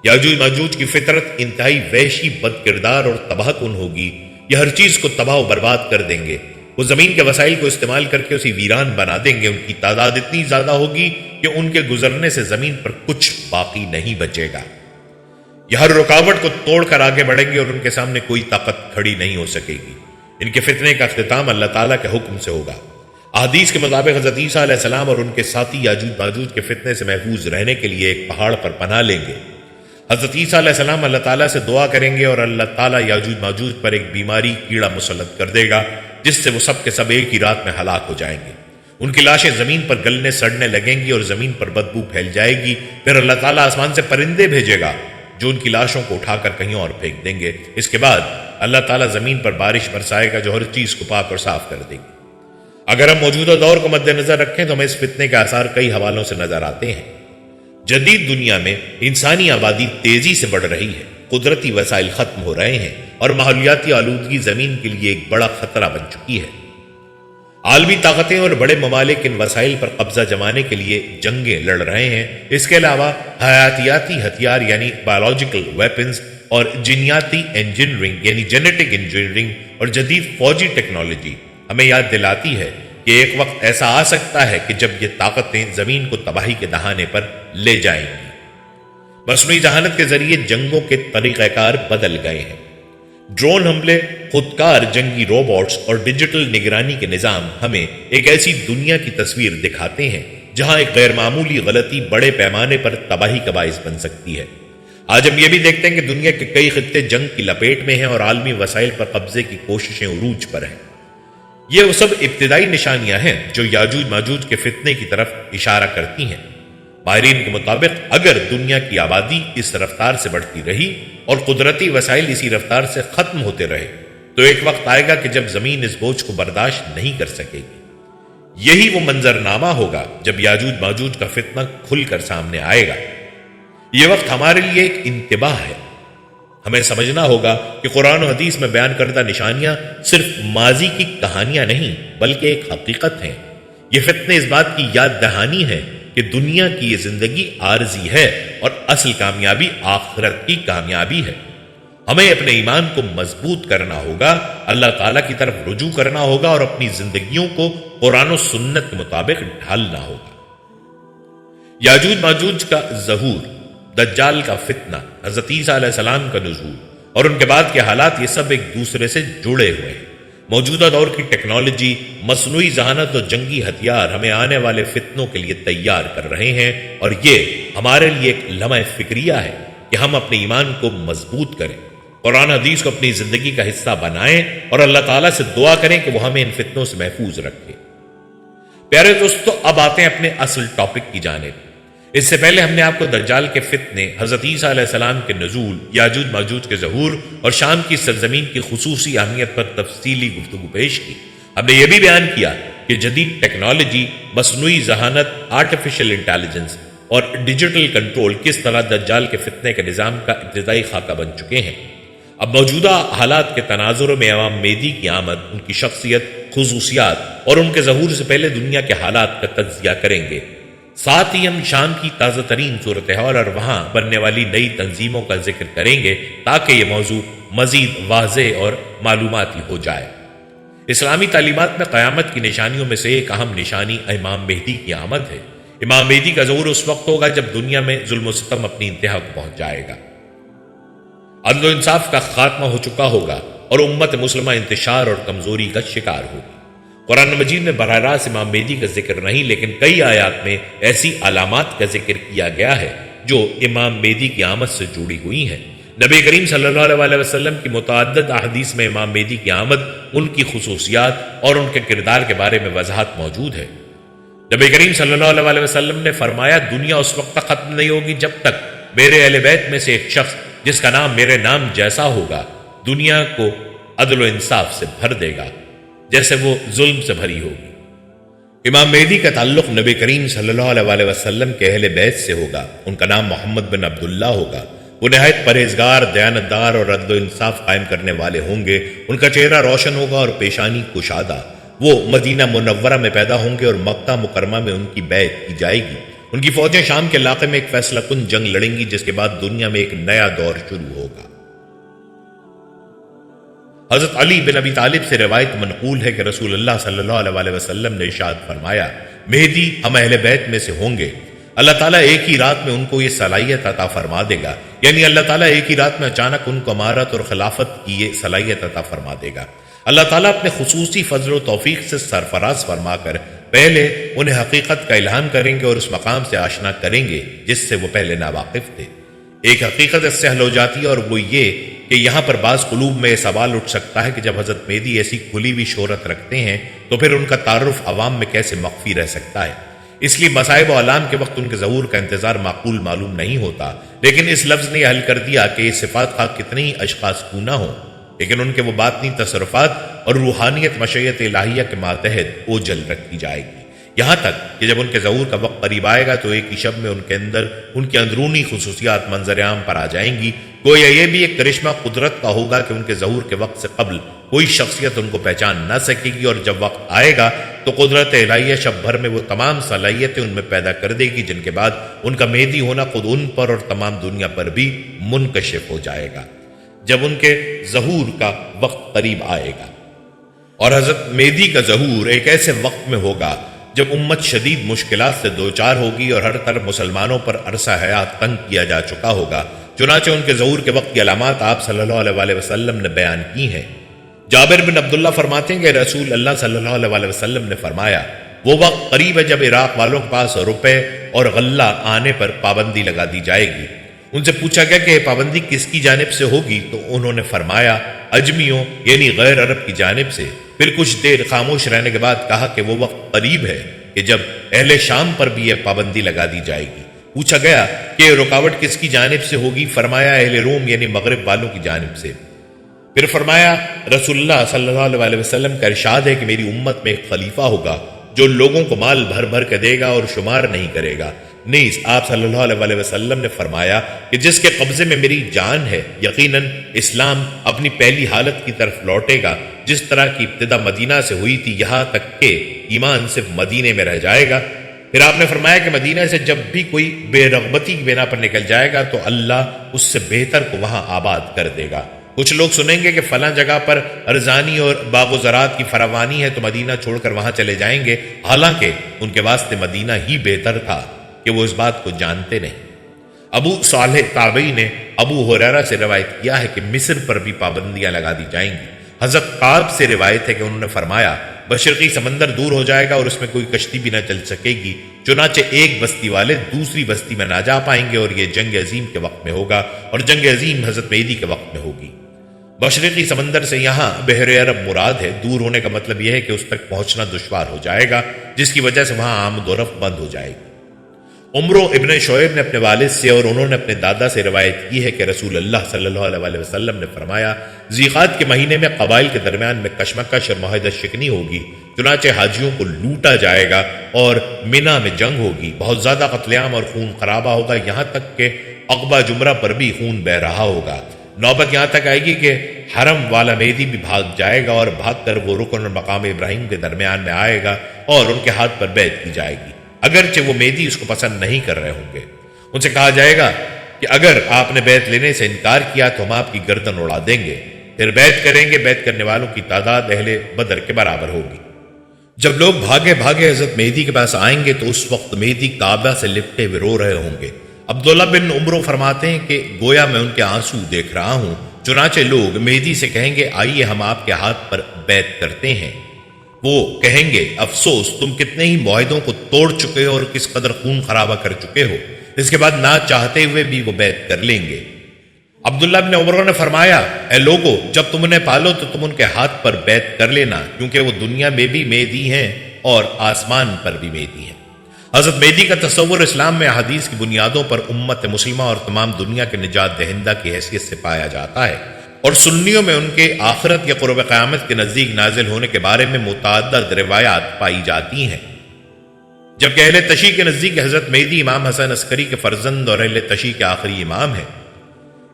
یاجوج ماجوج کی فطرت انتہائی وحشی، بد کردار اور تباہ کن ہوگی۔ یہ ہر چیز کو تباہ و برباد کر دیں گے، وہ زمین کے وسائل کو استعمال کر کے اسے ویران بنا دیں گے۔ ان کی تعداد اتنی زیادہ ہوگی کہ ان کے گزرنے سے زمین پر کچھ باقی نہیں بچے گا۔ یہ ہر رکاوٹ کو توڑ کر آگے بڑھیں گے اور ان کے سامنے کوئی طاقت کھڑی نہیں ہو سکے گی۔ ان کے فتنے کا اختتام اللہ تعالیٰ کے حکم سے ہوگا۔ احادیث کے مطابق حضرت عیسیٰ علیہ السلام اور ان کے ساتھی یاجوج ماجوج کے فتنے سے محفوظ رہنے کے لیے ایک پہاڑ پر پناہ لیں گے۔ حضرت عیسیٰ علیہ السلام اللہ تعالیٰ سے دعا کریں گے اور اللہ تعالیٰ یاجوج ماجوج پر ایک بیماری، کیڑا مسلط کر دے گا جس سے وہ سب کے سب ایک ہی رات میں ہلاک ہو جائیں گے۔ ان کی لاشیں زمین پر گلنے سڑنے لگیں گی اور زمین پر بدبو پھیل جائے گی۔ پھر اللہ تعالیٰ آسمان سے پرندے بھیجے گا جو ان کی لاشوں کو اٹھا کر کہیں اور پھینک دیں گے۔ اس کے بعد اللہ تعالیٰ زمین پر بارش برسائے گا جو ہر چیز کو پاک اور صاف کر دے گی۔ اگر ہم موجودہ دور کو مد نظر رکھیں تو ہمیں اس فتنے کے آثار کئی حوالوں سے نظر آتے ہیں۔ جدید دنیا میں انسانی آبادی تیزی سے بڑھ رہی ہے، قدرتی وسائل ختم ہو رہے ہیں اور ماحولیاتی آلودگی زمین کے لیے ایک بڑا خطرہ بن چکی ہے۔ عالمی طاقتیں اور بڑے ممالک ان وسائل پر قبضہ جمانے کے لیے جنگیں لڑ رہے ہیں۔ اس کے علاوہ حیاتیاتی ہتھیار یعنی بایولوجیکل ویپنز اور جینیاتی انجینئرنگ یعنی جینیٹک انجینئرنگ اور جدید فوجی ٹیکنالوجی ہمیں یاد دلاتی ہے کہ ایک وقت ایسا آ سکتا ہے کہ جب یہ طاقتیں زمین کو تباہی کے دہانے پر لے جائیں گی۔ مصنوعی ذہانت کے ذریعے جنگوں کے طریقہ کار بدل گئے ہیں۔ ڈرون حملے، خودکار جنگی روبوٹس اور ڈیجیٹل نگرانی کے نظام ہمیں ایک ایسی دنیا کی تصویر دکھاتے ہیں جہاں ایک غیر معمولی غلطی بڑے پیمانے پر تباہی کا باعث بن سکتی ہے۔ آج ہم یہ بھی دیکھتے ہیں کہ دنیا کے کئی خطے جنگ کی لپیٹ میں ہیں اور عالمی وسائل پر قبضے کی کوششیں عروج پر ہیں۔ یہ وہ سب ابتدائی نشانیاں ہیں جو یاجوج ماجوج کے فتنے کی طرف اشارہ کرتی ہیں۔ ماہرین کے مطابق اگر دنیا کی آبادی اس رفتار سے بڑھتی رہی اور قدرتی وسائل اسی رفتار سے ختم ہوتے رہے تو ایک وقت آئے گا کہ جب زمین اس بوجھ کو برداشت نہیں کر سکے گی۔ یہی وہ منظرنامہ ہوگا جب یاجوج ماجوج کا فتنہ کھل کر سامنے آئے گا۔ یہ وقت ہمارے لیے ایک انتباہ ہے۔ ہمیں سمجھنا ہوگا کہ قرآن و حدیث میں بیان کردہ نشانیاں صرف ماضی کی کہانیاں نہیں بلکہ ایک حقیقت ہیں۔ یہ فتنے اس بات کی یاد دہانی ہے کہ دنیا کی یہ زندگی عارضی ہے اور اصل کامیابی آخرت کی کامیابی ہے۔ ہمیں اپنے ایمان کو مضبوط کرنا ہوگا، اللہ تعالیٰ کی طرف رجوع کرنا ہوگا اور اپنی زندگیوں کو قرآن و سنت کے مطابق ڈھالنا ہوگا۔ یاجوج ماجوج کا ظہور، دجال کا فتنہ، حضرت عیسیٰ علیہ السلام کا نزول اور ان کے بعد کے حالات، یہ سب ایک دوسرے سے جڑے ہوئے ہیں۔ موجودہ دور کی ٹیکنالوجی، مصنوعی ذہانت اور جنگی ہتھیار ہمیں آنے والے فتنوں کے لیے تیار کر رہے ہیں، اور یہ ہمارے لیے ایک لمحہ فکریہ ہے کہ ہم اپنے ایمان کو مضبوط کریں، قرآن حدیث کو اپنی زندگی کا حصہ بنائیں اور اللہ تعالیٰ سے دعا کریں کہ وہ ہمیں ان فتنوں سے محفوظ رکھے۔ پیارے دوستو، اب آتے ہیں اپنے اصل ٹاپک کی جانب۔ اس سے پہلے ہم نے آپ کو دجال کے فتنے، حضرت عیسیٰ علیہ السلام کے نزول، یاجوج ماجوج کے ظہور اور شام کی سرزمین کی خصوصی اہمیت پر تفصیلی گفتگو پیش کی۔ ہم نے یہ بھی بیان کیا کہ جدید ٹیکنالوجی، مصنوعی ذہانت، آرٹیفیشل انٹیلیجنس اور ڈیجیٹل کنٹرول کس طرح دجال کے فتنے کے نظام کا ابتدائی خاکہ بن چکے ہیں۔ اب موجودہ حالات کے تناظر میں امام مہدی کی آمد، ان کی شخصیت، خصوصیات اور ان کے ظہور سے پہلے دنیا کے حالات کا تجزیہ کریں گے۔ ساتھ ہی ہم شام کی تازہ ترین صورتحال اور وہاں بننے والی نئی تنظیموں کا ذکر کریں گے تاکہ یہ موضوع مزید واضح اور معلوماتی ہو جائے۔ اسلامی تعلیمات میں قیامت کی نشانیوں میں سے ایک اہم نشانی امام مہدی کی آمد ہے۔ امام مہدی کا ظہور اس وقت ہوگا جب دنیا میں ظلم و ستم اپنی انتہا کو پہنچ جائے گا، عدل و انصاف کا خاتمہ ہو چکا ہوگا اور امت مسلمہ انتشار اور کمزوری کا شکار ہوگی۔ قرآن مجید میں براہ راست امام مہدی کا ذکر نہیں، لیکن کئی آیات میں ایسی علامات کا ذکر کیا گیا ہے جو امام مہدی کی آمد سے جڑی ہوئی ہیں۔ نبی کریم صلی اللہ علیہ وسلم کی متعدد احادیث میں امام مہدی کی آمد، ان کی خصوصیات اور ان کے کردار کے بارے میں وضاحت موجود ہے۔ نبی کریم صلی اللہ علیہ وسلم نے فرمایا، دنیا اس وقت تک ختم نہیں ہوگی جب تک میرے اہل بیت میں سے ایک شخص جس کا نام میرے نام جیسا ہوگا دنیا کو عدل و انصاف سے بھر دے گا جیسے وہ ظلم سے بھری ہوگی۔ امام مہدی کا تعلق نبی کریم صلی اللہ علیہ وسلم کے اہل بیت سے ہوگا۔ ان کا نام محمد بن عبداللہ ہوگا۔ وہ نہایت پرہیزگار، دیانتدار اور عدل و انصاف قائم کرنے والے ہوں گے۔ ان کا چہرہ روشن ہوگا اور پیشانی کشادہ۔ وہ مدینہ منورہ میں پیدا ہوں گے اور مکہ مکرمہ میں ان کی بیعت کی جائے گی۔ ان کی فوجیں شام کے علاقے میں ایک فیصلہ کن جنگ لڑیں گی، جس کے بعد دنیا میں ایک نیا دور شروع ہوگا۔ حضرت علی بن ابی طالب سے روایت منقول ہے کہ رسول اللہ صلی اللہ علیہ وسلم نے ارشاد فرمایا، مہدی ہم اہل بیت میں سے ہوں گے، اللہ تعالیٰ ایک ہی رات میں ان کو یہ صلاحیت عطا فرما دے گا، یعنی اللہ تعالیٰ ایک ہی رات میں اچانک ان کو امارت اور خلافت کی یہ صلاحیت عطا فرما دے گا۔ اللہ تعالیٰ اپنے خصوصی فضل و توفیق سے سرفراز فرما کر پہلے انہیں حقیقت کا الہام کریں گے اور اس مقام سے آشنا کریں گے جس سے وہ پہلے ناواقف تھے۔ ایک حقیقت اس سے حل ہو جاتی ہے اور وہ یہ کہ یہاں پر بعض قلوب میں یہ سوال اٹھ سکتا ہے کہ جب حضرت مہدی ایسی کھلی ہوئی شہرت رکھتے ہیں تو پھر ان کا تعارف عوام میں کیسے مخفی رہ سکتا ہے؟ اس لیے مصائب و علام کے وقت ان کے ظہور کا انتظار معقول معلوم نہیں ہوتا، لیکن اس لفظ نے یہ حل کر دیا کہ یہ صفات خواہ کتنے ہی اشخاص کیوں نہ ہوں، لیکن ان کے وہ باطنی تصرفات اور روحانیت مشیت الہیہ کے ماتحت اوجل رکھی جائے گی، یہاں تک کہ جب ان کے ظہور کا وقت قریب آئے گا تو ایک ہی شب میں ان کے اندر ان کی اندرونی خصوصیات منظر عام پر آ جائیں گی۔ گویا یہ بھی ایک کرشمہ قدرت کا ہوگا کہ ان کے ظہور کے وقت سے قبل کوئی شخصیت ان کو پہچان نہ سکے گی، اور جب وقت آئے گا تو قدرت الہیہ شب بھر میں وہ تمام صلاحیتیں ان میں پیدا کر دے گی جن کے بعد ان کا مہدی ہونا خود ان پر اور تمام دنیا پر بھی منکشف ہو جائے گا جب ان کے ظہور کا وقت قریب آئے گا۔ اور حضرت مہدی کا ظہور ایک ایسے وقت میں ہوگا جب امت شدید مشکلات سے دوچار ہوگی اور ہر طرف مسلمانوں پر عرصہ حیات تنگ کیا جا چکا ہوگا۔ چنانچہ ان کے ظہور کے وقت کی علامات آپ صلی اللہ علیہ وسلم نے بیان کی ہیں۔ جابر بن عبداللہ فرماتے ہیں کہ رسول اللہ صلی اللہ علیہ وسلم نے فرمایا، وہ وقت قریب ہے جب عراق والوں کے پاس روپے اور غلہ آنے پر پابندی لگا دی جائے گی۔ ان سے پوچھا گیا کہ یہ پابندی کس کی جانب سے ہوگی، تو انہوں نے فرمایا اجمیوں یعنی غیر عرب کی جانب سے۔ پھر کچھ دیر خاموش رہنے کے بعد کہا کہ وہ وقت قریب ہے کہ جب اہل شام پر بھی یہ پابندی لگا دی جائے گی۔ پوچھا گیا کہ یہ رکاوٹ کس کی جانب سے ہوگی، فرمایا اہل روم یعنی مغرب والوں کی جانب سے۔ پھر فرمایا رسول اللہ صلی اللہ علیہ وسلم کا ارشاد ہے کہ میری امت میں ایک خلیفہ ہوگا جو لوگوں کو مال بھر بھر کے دے گا اور شمار نہیں کرے گا۔ نیز آپ صلی اللہ علیہ وسلم نے فرمایا کہ جس کے قبضے میں میری جان ہے یقیناً اسلام اپنی پہلی حالت کی طرف لوٹے گا، جس طرح کی ابتدا مدینہ سے ہوئی تھی، یہاں تک کہ ایمان صرف مدینے میں رہ جائے گا۔ پھر آپ نے فرمایا کہ مدینہ سے جب بھی کوئی بے رغبتی کی بنا پر نکل جائے گا تو اللہ اس سے بہتر کو وہاں آباد کر دے گا۔ کچھ لوگ سنیں گے کہ فلاں جگہ پر ارزانی اور باغ و زراعت کی فراوانی ہے تو مدینہ چھوڑ کر وہاں چلے جائیں گے، حالانکہ ان کے واسطے مدینہ ہی بہتر تھا کہ وہ اس بات کو جانتے نہیں۔ ابو صالح تابعی نے ابو ہریرہ سے روایت کیا ہے کہ مصر پر بھی پابندیاں لگا دی جائیں گی۔ حضرت قعب سے روایت ہے کہ انہوں نے فرمایا مشرقی سمندر دور ہو جائے گا اور اس میں کوئی کشتی بھی نہ چل سکے گی، چنانچہ ایک بستی والے دوسری بستی میں نہ جا پائیں گے، اور یہ جنگ عظیم کے وقت میں ہوگا، اور جنگ عظیم حضرت مہدی کے وقت میں ہوگی۔ مشرقی سمندر سے یہاں بحر عرب مراد ہے۔ دور ہونے کا مطلب یہ ہے کہ اس تک پہنچنا دشوار ہو جائے گا، جس کی وجہ سے وہاں آمد و رفت بند ہو جائے گی۔ عمرو ابن شعیب نے اپنے والد سے اور انہوں نے اپنے دادا سے روایت کی ہے کہ رسول اللہ صلی اللہ علیہ وسلم نے فرمایا ذیقعد کے مہینے میں قبائل کے درمیان میں کشمکش اور معاہدہ شکنی ہوگی، چنانچہ حاجیوں کو لوٹا جائے گا اور منا میں جنگ ہوگی، بہت زیادہ قتل عام اور خون خرابہ ہوگا، یہاں تک کہ عقبہ جمرہ پر بھی خون بہ رہا ہوگا۔ نوبت یہاں تک آئے گی کہ حرم والا مہدی بھی بھاگ جائے گا اور بھاگ کر وہ رکن اور مقام ابراہیم کے درمیان میں آئے گا اور ان کے ہاتھ پر بیعت کی جائے گی، اگرچہ وہ مہدی اس کو پسند نہیں کر رہے ہوں گے۔ ان سے کہا جائے گا کہ اگر آپ نے بیعت لینے سے انکار کیا تو ہم آپ کی گردن اڑا دیں گے، پھر بیعت کریں گے۔ بیعت کرنے والوں کی تعداد اہل بدر کے برابر ہوگی۔ جب لوگ بھاگے بھاگے حضرت مہدی کے پاس آئیں گے تو اس وقت مہدی کعبہ سے لپٹے ہوئے رو رہے ہوں گے۔ عبداللہ بن عمرو فرماتے ہیں کہ گویا میں ان کے آنسو دیکھ رہا ہوں، چنانچہ لوگ مہدی سے کہیں گے آئیے ہم آپ کے ہاتھ پر بیعت کرتے ہیں۔ وہ کہیں گے افسوس تم کتنے ہی معاہدوں کو توڑ چکے ہو اور کس قدر خون خرابہ کر چکے ہو۔ اس کے بعد نہ چاہتے ہوئے بھی وہ بیعت کر لیں گے۔ عبداللہ بن عمر نے فرمایا اے لوگو جب تم انہیں پالو تو تم ان کے ہاتھ پر بیعت کر لینا، کیونکہ وہ دنیا میں بھی مہدی ہیں اور آسمان پر بھی مہدی ہیں۔ حضرت مہدی کا تصور اسلام میں احادیث کی بنیادوں پر امت مسلمہ اور تمام دنیا کے نجات دہندہ کی حیثیت سے پایا جاتا ہے، اور سنیوں میں ان کے آخرت یا قرب قیامت کے نزدیک نازل ہونے کے بارے میں متعدد روایات پائی جاتی ہیں۔ جبکہ اہل تشیع کے نزدیک حضرت مہدی امام حسن عسکری کے فرزند اور اہل تشیع کے آخری امام ہیں۔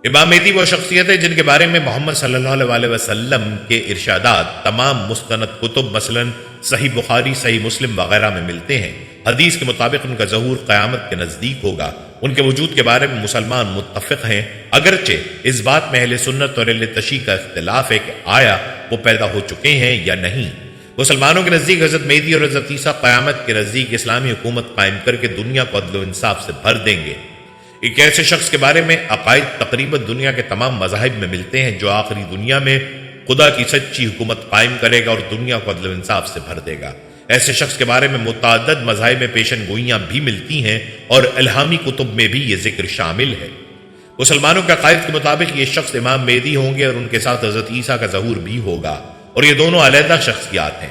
امام مہدی وہ شخصیت ہے جن کے بارے میں محمد صلی اللہ علیہ وسلم کے ارشادات تمام مستند کتب مثلا صحیح بخاری، صحیح مسلم وغیرہ میں ملتے ہیں۔ حدیث کے مطابق ان کا ظہور قیامت کے نزدیک ہوگا۔ ان کے وجود کے بارے میں مسلمان متفق ہیں، اگرچہ اس بات میں اہل سنت اور اہل تشیع کا اختلاف ہے کہ آیا وہ پیدا ہو چکے ہیں یا نہیں۔ مسلمانوں کے نزدیک حضرت مہدی اور حضرت عیسیٰ قیامت کے نزدیک اسلامی حکومت قائم کر کے دنیا کو عدل و انصاف سے بھر دیں گے۔ ایک ایسے شخص کے بارے میں عقائد تقریباً دنیا کے تمام مذاہب میں ملتے ہیں جو آخری دنیا میں خدا کی سچی حکومت قائم کرے گا اور دنیا کو عدل و انصاف سے بھر دے گا۔ ایسے شخص کے بارے میں متعدد مذاہب میں پیشن گوئیاں بھی ملتی ہیں اور الہامی کتب میں بھی یہ ذکر شامل ہے۔ مسلمانوں کے عقائد کے مطابق یہ شخص امام مہدی ہوں گے اور ان کے ساتھ حضرت عیسیٰ کا ظہور بھی ہوگا، اور یہ دونوں علیحدہ شخصیات ہیں۔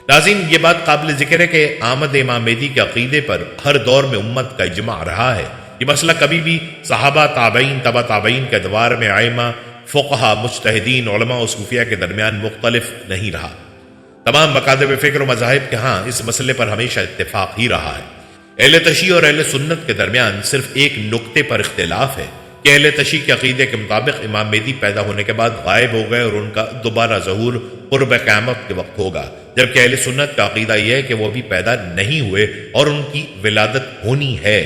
ناظرین یہ بات قابل ذکر ہے کہ آمد امام مہدی کے عقیدے پر ہر دور میں امت کا اجماع رہا ہے۔ یہ مسئلہ کبھی بھی صحابہ، تابعین، تبع تابعین کے ادوار میں ائمہ، فقہا، مجتہدین، علماء و صوفیہ کے درمیان مختلف نہیں رہا۔ تمام مکاتب فکر و مذاہب کے ہاں اس مسئلے پر ہمیشہ اتفاق ہی رہا ہے۔ اہل تشیع اور اہل سنت کے درمیان صرف ایک نقطے پر اختلاف ہے کہ اہل تشیع کے عقیدے کے مطابق امام مہدی پیدا ہونے کے بعد غائب ہو گئے اور ان کا دوبارہ ظہور قرب قیامت کے وقت ہوگا، جبکہ اہل سنت کا عقیدہ یہ ہے کہ وہ بھی پیدا نہیں ہوئے اور ان کی ولادت ہونی ہے۔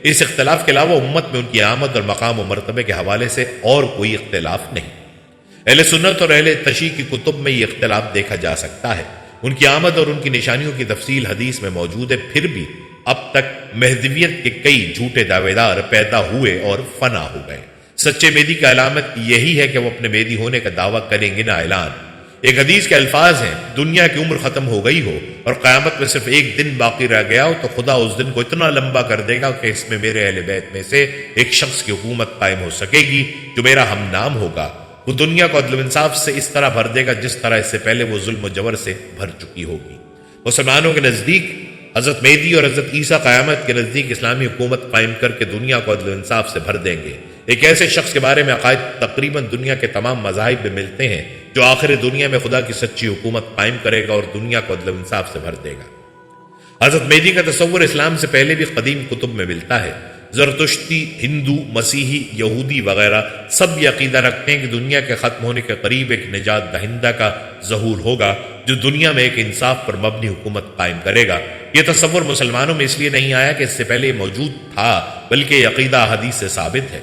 اس اختلاف کے علاوہ امت میں ان کی آمد اور مقام و مرتبے کے حوالے سے اور کوئی اختلاف نہیں۔ اہل سنت اور اہل تشیع کی کتب میں یہ اختلاف دیکھا جا سکتا ہے۔ ان کی آمد اور ان کی نشانیوں کی تفصیل حدیث میں موجود ہے، پھر بھی اب تک مہدویت کے کئی جھوٹے دعوے دار پیدا ہوئے اور فنا ہو گئے۔ سچے مہدی کی علامت یہی ہے کہ وہ اپنے مہدی ہونے کا دعویٰ کریں گے نہ اعلان۔ ایک حدیث کے الفاظ ہیں دنیا کی عمر ختم ہو گئی ہو اور قیامت میں صرف ایک دن باقی رہ گیا ہو تو خدا اس دن کو اتنا لمبا کر دے گا کہ اس میں میرے اہل بیت میں سے ایک شخص کی حکومت قائم ہو سکے گی جو میرا ہم نام ہوگا۔ وہ دنیا کو عدل و انصاف سے اس طرح بھر دے گا جس طرح اس سے پہلے وہ ظلم و جبر سے بھر چکی ہوگی۔ مسلمانوں کے نزدیک حضرت مہدی اور حضرت عیسیٰ قیامت کے نزدیک اسلامی حکومت قائم کر کے دنیا کو عدل و انصاف سے بھر دیں گے۔ ایک ایسے شخص کے بارے میں عقائد تقریباً دنیا کے تمام مذاہب میں ملتے ہیں جو آخر دنیا میں خدا کی سچی حکومت قائم کرے گا اور دنیا کو عدل و انصاف سے بھر دے گا۔ حضرت مہدی کا تصور اسلام سے پہلے بھی قدیم کتب میں ملتا ہے۔ زرتشتی، ہندو، مسیحی، یہودی وغیرہ سب یہ عقیدہ رکھتے ہیں کہ دنیا کے ختم ہونے کے قریب ایک نجات دہندہ کا ظہور ہوگا جو دنیا میں ایک انصاف پر مبنی حکومت قائم کرے گا۔ یہ تصور مسلمانوں میں اس لیے نہیں آیا کہ اس سے پہلے موجود تھا، بلکہ یہ عقیدہ حدیث سے ثابت ہے۔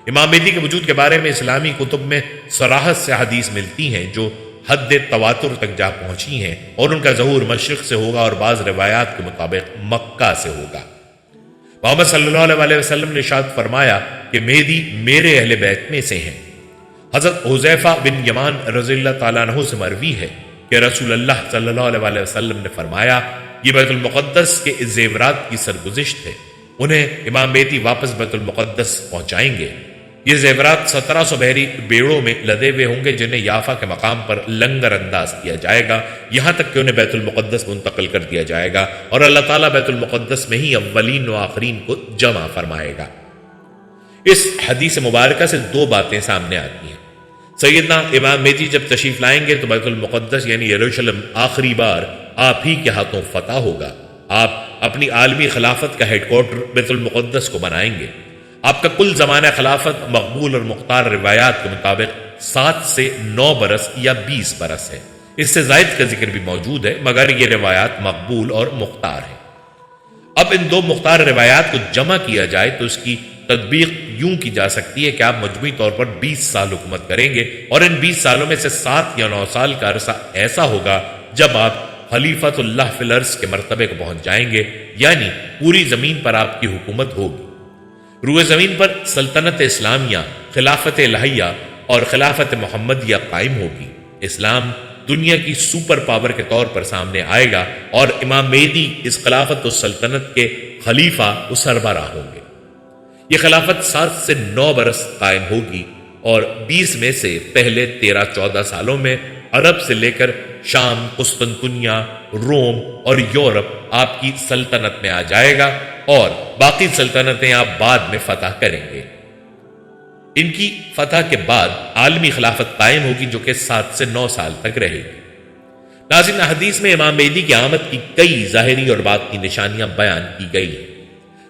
امام مہدی کے وجود کے بارے میں اسلامی کتب میں صراحت سے حدیث ملتی ہیں جو حد تواتر تک جا پہنچی ہیں، اور ان کا ظہور مشرق سے ہوگا اور بعض روایات کے مطابق مکہ سے ہوگا۔ محمد صلی اللہ علیہ وسلم نے ارشاد فرمایا کہ مہدی میرے اہل بیت میں سے ہیں۔ حضرت حذیفہ بن یمان رضی اللہ تعالیٰ عنہ سے مروی ہے کہ رسول اللہ صلی اللہ علیہ وسلم نے فرمایا، یہ بیت المقدس کے زیورات کی سرگزشت ہے، انہیں امام مہدی واپس بیت المقدس پہنچائیں گے۔ یہ زیورات 1700 بحری بیڑوں میں لدے ہوئے ہوں گے جنہیں یافا کے مقام پر لنگر انداز کیا جائے گا، یہاں تک کہ انہیں بیت المقدس منتقل کر دیا جائے گا، اور اللہ تعالیٰ بیت المقدس میں ہی اولین و آخرین کو جمع فرمائے گا۔ اس حدیث مبارکہ سے دو باتیں سامنے آتی ہیں۔ سیدنا امام مہدی جب تشریف لائیں گے تو بیت المقدس یعنی یروشلم آخری بار آپ ہی کے ہاتھوں فتح ہوگا۔ آپ اپنی عالمی خلافت کا ہیڈ کوارٹر بیت المقدس کو بنائیں گے۔ آپ کا کل زمانہ خلافت مقبول اور مختار روایات کے مطابق 7 سے 9 برس یا 20 برس ہے۔ اس سے زائد کا ذکر بھی موجود ہے، مگر یہ روایات مقبول اور مختار ہیں۔ اب ان دو مختار روایات کو جمع کیا جائے تو اس کی تطبیق یوں کی جا سکتی ہے کہ آپ مجموعی طور پر 20 سال حکومت کریں گے، اور ان 20 سالوں میں سے 7 یا 9 سال کا عرصہ ایسا ہوگا جب آپ خلیفۃ اللہ فی الارض کے مرتبے کو پہنچ جائیں گے، یعنی پوری زمین پر آپ کی حکومت ہوگی۔ روئے زمین پر سلطنت اسلامیہ، خلافت الہیہ اور خلافت محمدیہ قائم ہوگی۔ اسلام دنیا کی سپر پاور کے طور پر سامنے آئے گا، اور امام مہدی اس خلافت و سلطنت کے خلیفہ و سربراہ ہوں گے۔ یہ خلافت 7 سے 9 برس قائم ہوگی، اور 20 میں سے پہلے 13-14 سالوں میں عرب سے لے کر شام، قسطنطنیہ، روم اور یورپ آپ کی سلطنت میں آ جائے گا، اور باقی سلطنتیں آپ بعد میں فتح کریں گے۔ ان کی فتح کے بعد عالمی خلافت قائم ہوگی جو کہ 7 سے 9 سال تک رہے گی۔ ناظرین، حدیث میں امام مہدی کی آمد کی کئی ظاہری اور باطنی نشانیاں بیان کی گئی ہیں۔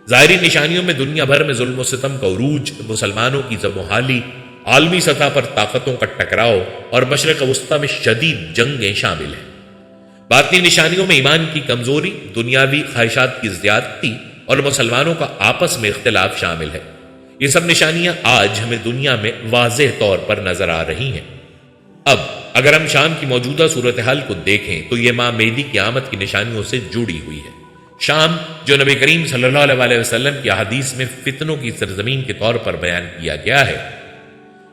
ظاہری نشانیوں میں دنیا بھر میں ظلم و ستم کا عروج، مسلمانوں کی زب و حالی، عالمی سطح پر طاقتوں کا ٹکراؤ اور مشرق وسطیٰ میں شدید جنگیں شامل ہیں۔ باطنی نشانیوں میں ایمان کی کمزوری، دنیاوی خواہشات کی زیادتی اور مسلمانوں کا آپس میں اختلاف شامل ہے۔ یہ سب نشانیاں آج ہمیں دنیا میں واضح طور پر نظر آ رہی ہیں۔ اب اگر ہم شام کی موجودہ صورتحال کو دیکھیں تو یہ امام مہدی کی آمد کی نشانیوں سے جڑی ہوئی ہے۔ شام جو نبی کریم صلی اللہ علیہ وسلم کی احادیث میں فتنوں کی سرزمین کے طور پر بیان کیا گیا ہے،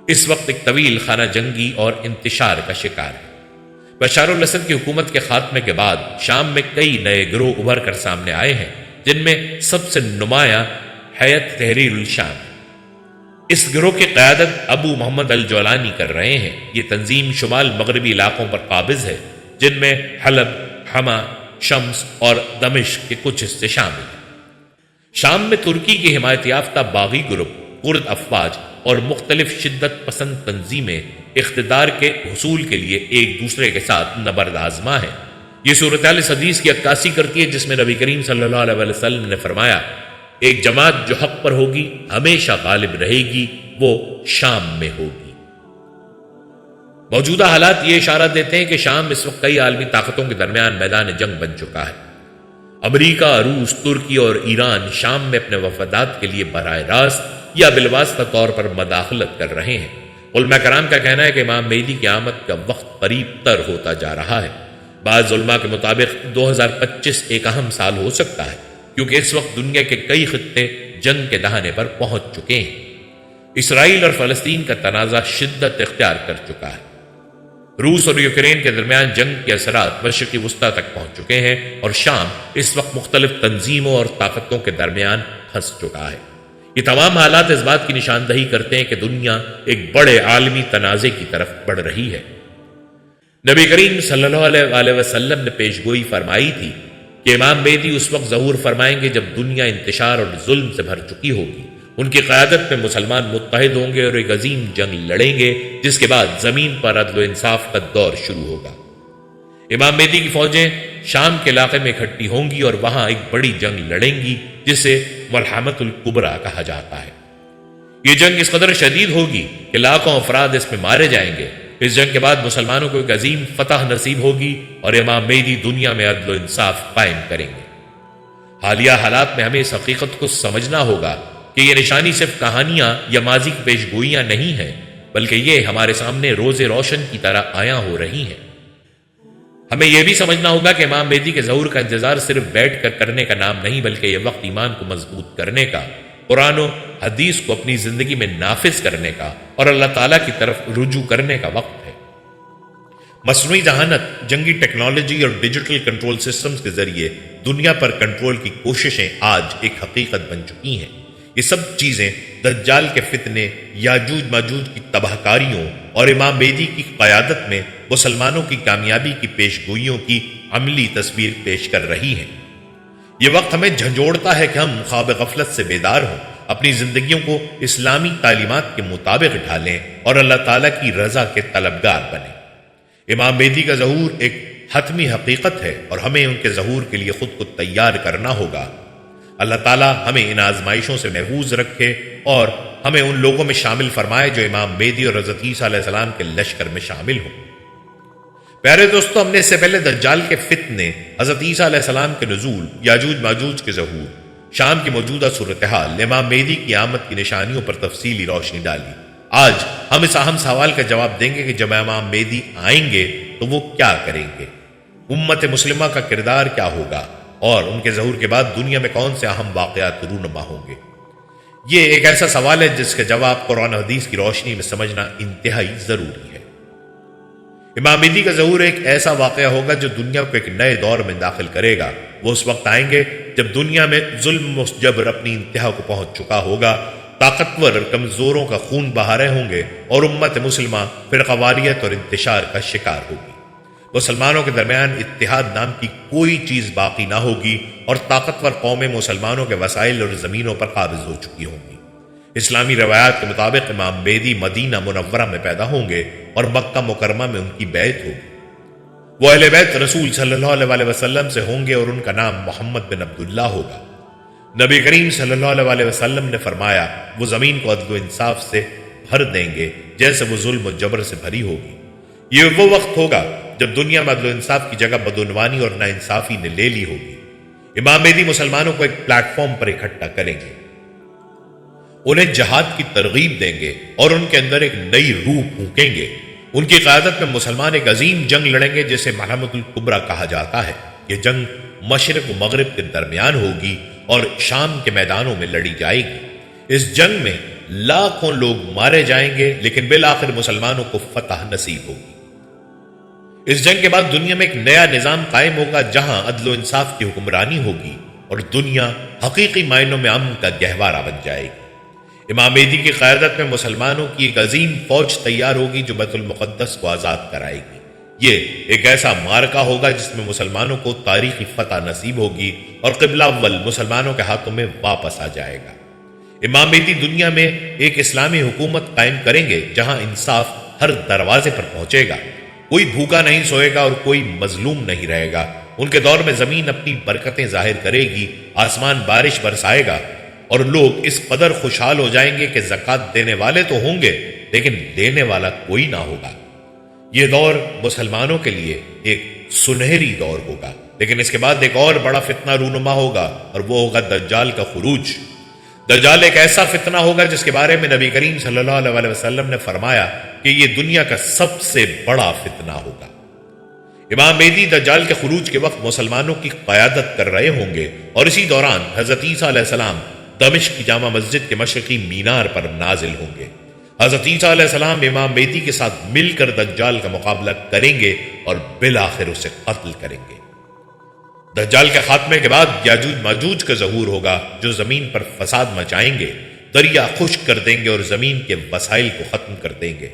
اس وقت ایک طویل خانہ جنگی اور انتشار کا شکار ہے۔ بشار الاسد کی حکومت کے خاتمے کے بعد شام میں کئی نئے گروہ ابھر کر سامنے آئے ہیں، جن میں سب سے نمایاں حیات تحریر الشام ہے۔ اس گروہ کی قیادت ابو محمد الجولانی کر رہے ہیں۔ یہ تنظیم شمال مغربی علاقوں پر قابض ہے، جن میں حلب، حما، شمس اور دمشق کے کچھ حصے شامل ہیں۔ شام میں ترکی کی حمایت یافتہ باغی گروپ، کرد افواج اور مختلف شدت پسند تنظیمیں اقتدار کے حصول کے لیے ایک دوسرے کے ساتھ نبرد آزما ہے۔ یہ صورتحال اس حدیث کی عکاسی کرتی ہے جس میں نبی کریم صلی اللہ علیہ وسلم نے فرمایا، ایک جماعت جو حق پر ہوگی ہمیشہ غالب رہے گی، وہ شام میں ہوگی۔ موجودہ حالات یہ اشارہ دیتے ہیں کہ شام اس وقت کئی عالمی طاقتوں کے درمیان میدان جنگ بن چکا ہے۔ امریکہ، روس، ترکی اور ایران شام میں اپنے وفادات کے لیے براہ راست یا بالواسطہ طور پر مداخلت کر رہے ہیں۔ علماء کرام کا کہنا ہے کہ امام مہدی کی آمد کا وقت قریب تر ہوتا جا رہا ہے۔ بعض علماء کے مطابق 2025 ایک اہم سال ہو سکتا ہے، کیونکہ اس وقت دنیا کے کئی خطے جنگ کے دہانے پر پہنچ چکے ہیں۔ اسرائیل اور فلسطین کا تنازع شدت اختیار کر چکا ہے۔ روس اور یوکرین کے درمیان جنگ کے اثرات مشرقی وسطیٰ تک پہنچ چکے ہیں، اور شام اس وقت مختلف تنظیموں اور طاقتوں کے درمیان پھنس چکا ہے۔ یہ تمام حالات اس بات کی نشاندہی کرتے ہیں کہ دنیا ایک بڑے عالمی تنازع کی طرف بڑھ رہی ہے۔ نبی کریم صلی اللہ علیہ وسلم نے پیشگوئی فرمائی تھی کہ امام مہدی اس وقت ظہور فرمائیں گے جب دنیا انتشار اور ظلم سے بھر چکی ہوگی۔ ان کی قیادت میں مسلمان متحد ہوں گے اور ایک عظیم جنگ لڑیں گے، جس کے بعد زمین پر عدل و انصاف کا دور شروع ہوگا۔ امام مہدی کی فوجیں شام کے علاقے میں اکٹھی ہوں گی اور وہاں ایک بڑی جنگ لڑیں گی جسے ملحمۃ الکبریٰ کہا جاتا ہے۔ یہ جنگ اس قدر شدید ہوگی کہ لاکھوں افراد اس میں مارے جائیں گے۔ اس جنگ کے بعد مسلمانوں کو ایک عظیم فتح نصیب ہوگی اور امام مہدی دنیا میں عدل و انصاف قائم کریں گے۔ حالیہ حالات میں ہمیں اس حقیقت کو سمجھنا ہوگا کہ یہ نشانی صرف کہانیاں یا ماضی کی پیش گوئیاں نہیں ہیں، بلکہ یہ ہمارے سامنے روز روشن کی طرح عیاں ہو رہی ہیں۔ ہمیں یہ بھی سمجھنا ہوگا کہ امام مہدی کے ظہور کا انتظار صرف بیٹھ کر کرنے کا نام نہیں، بلکہ یہ وقت ایمان کو مضبوط کرنے کا، قرآن و حدیث کو اپنی زندگی میں نافذ کرنے کا اور اللہ تعالیٰ کی طرف رجوع کرنے کا وقت ہے۔ مصنوعی ذہانت، جنگی ٹیکنالوجی اور ڈیجیٹل کنٹرول سسٹمز کے ذریعے دنیا پر کنٹرول کی کوششیں آج ایک حقیقت بن چکی ہیں۔ یہ سب چیزیں دجال کے فتنے، یاجوج ماجوج کی تباہ کاریوں اور امام مہدی کی قیادت میں مسلمانوں کی کامیابی کی پیش گوئیوں کی عملی تصویر پیش کر رہی ہیں۔ یہ وقت ہمیں جھنجھوڑتا ہے کہ ہم خواب غفلت سے بیدار ہوں، اپنی زندگیوں کو اسلامی تعلیمات کے مطابق ڈھالیں اور اللہ تعالیٰ کی رضا کے طلبگار بنیں۔ امام مہدی کا ظہور ایک حتمی حقیقت ہے اور ہمیں ان کے ظہور کے لیے خود کو تیار کرنا ہوگا۔ اللہ تعالیٰ ہمیں ان آزمائشوں سے محفوظ رکھے اور ہمیں ان لوگوں میں شامل فرمائے جو امام مہدی اور حضرت عیسیٰ علیہ السلام کے لشکر میں شامل ہوں۔ پیارے دوستو، ہم نے اس سے پہلے دجال کے فتنے، حضرت عیسیٰ علیہ السلام کے نزول، یاجوج ماجوج کے ظہور، شام کی موجودہ صورتحال، امام مہدی کی آمد کی نشانیوں پر تفصیلی روشنی ڈالی۔ آج ہم اس اہم سوال کا جواب دیں گے کہ جب امام مہدی آئیں گے تو وہ کیا کریں گے، امت مسلمہ کا کردار کیا ہوگا اور ان کے ظہور کے بعد دنیا میں کون سے اہم واقعات رونما ہوں گے۔ یہ ایک ایسا سوال ہے جس کا جواب قرآن و حدیث کی روشنی میں سمجھنا انتہائی ضروری ہے۔ امام مہدی کا ظہور ایک ایسا واقعہ ہوگا جو دنیا کو ایک نئے دور میں داخل کرے گا۔ وہ اس وقت آئیں گے جب دنیا میں ظلم و جبر اپنی انتہا کو پہنچ چکا ہوگا، طاقتور اور کمزوروں کا خون بہا رہے ہوں گے اور امت مسلمہ فرقواریت اور انتشار کا شکار ہوگی۔ مسلمانوں کے درمیان اتحاد نام کی کوئی چیز باقی نہ ہوگی اور طاقتور قومیں مسلمانوں کے وسائل اور زمینوں پر قابض ہو چکی ہوں گی۔ اسلامی روایات کے مطابق امام مہدی مدینہ منورہ میں پیدا ہوں گے اور مکہ مکرمہ میں ان کی بیعت ہوگی۔ وہ اہل بیت رسول صلی اللہ علیہ وسلم سے ہوں گے اور ان کا نام محمد بن عبداللہ ہوگا۔ نبی کریم صلی اللہ علیہ وسلم نے فرمایا، وہ زمین کو عدل و انصاف سے بھر دیں گے جیسے وہ ظلم و جبر سے بھری ہوگی۔ یہ وہ وقت ہوگا جب دنیا میں عدل و انصاف کی جگہ بدعنوانی اور ناانصافی نے لے لی ہوگی۔ امام مہدی مسلمانوں کو ایک پلیٹ فارم پر اکٹھا کریں گے، انہیں جہاد کی ترغیب دیں گے اور ان کے اندر ایک نئی روح پھونکیں گے۔ ان کی قیادت میں مسلمان ایک عظیم جنگ لڑیں گے جسے ملحمۃ الکبریٰ کہا جاتا ہے۔ یہ جنگ مشرق و مغرب کے درمیان ہوگی اور شام کے میدانوں میں لڑی جائے گی۔ اس جنگ میں لاکھوں لوگ مارے جائیں گے لیکن بالآخر مسلمانوں کو فتح نصیب ہوگی۔ اس جنگ کے بعد دنیا میں ایک نیا نظام قائم ہوگا جہاں عدل و انصاف کی حکمرانی ہوگی اور دنیا حقیقی معنوں میں امن کا گہوارہ بن جائے گی۔ امام مہدی کی قیادت میں مسلمانوں کی ایک عظیم فوج تیار ہوگی جو بیت المقدس کو آزاد کرائے گی۔ یہ ایک ایسا معرکہ ہوگا جس میں مسلمانوں کو تاریخی فتح نصیب ہوگی اور قبلہ اول مسلمانوں کے ہاتھوں میں واپس آ جائے گا۔ امام مہدی دنیا میں ایک اسلامی حکومت قائم کریں گے جہاں انصاف ہر دروازے پر پہنچے گا، کوئی بھوکا نہیں سوئے گا اور کوئی مظلوم نہیں رہے گا۔ ان کے دور میں زمین اپنی برکتیں ظاہر کرے گی، آسمان بارش برسائے گا اور لوگ اس قدر خوشحال ہو جائیں گے کہ زکوٰۃ دینے والے تو ہوں گے لیکن لینے والا کوئی نہ ہوگا۔ یہ دور مسلمانوں کے لیے ایک سنہری دور ہوگا، لیکن اس کے بعد ایک اور بڑا فتنہ رونما ہوگا اور وہ ہوگا دجال کا خروج۔ دجال ایک ایسا فتنہ ہوگا جس کے بارے میں نبی کریم صلی اللہ علیہ وسلم نے فرمایا کہ یہ دنیا کا سب سے بڑا فتنہ ہوگا۔ امام مہدی دجال کے خروج کے وقت مسلمانوں کی قیادت کر رہے ہوں گے اور اسی دوران حضرت عیسیٰ علیہ السلام دمشق کی جامع مسجد کے مشرقی مینار پر نازل ہوں گے۔ حضرت عیسیٰ علیہ السلام امام مہدی کے ساتھ مل کر دجال کا مقابلہ کریں گے اور بالآخر اسے قتل کریں گے۔ دجال کے خاتمے کے بعد یاجوج ماجوج کا ظہور ہوگا جو زمین پر فساد مچائیں گے، دریا خشک کر دیں گے اور زمین کے وسائل کو ختم کر دیں گے۔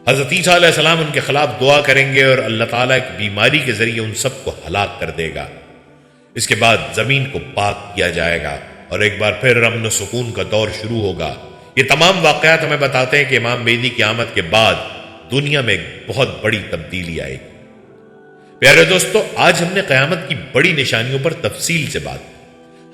حضرت عیسیٰ علیہ السلام ان کے خلاف دعا کریں گے اور اللہ تعالیٰ ایک بیماری کے ذریعے ان سب کو ہلاک کر دے گا۔ اس کے بعد زمین کو پاک کیا جائے گا اور ایک بار پھر امن و سکون کا دور شروع ہوگا۔ یہ تمام واقعات ہمیں بتاتے ہیں کہ امام مہدی کی آمد کے بعد دنیا میں ایک بہت بڑی تبدیلی آئے گی۔ پیارے دوستو، آج ہم نے قیامت کی بڑی نشانیوں پر تفصیل سے بات کی۔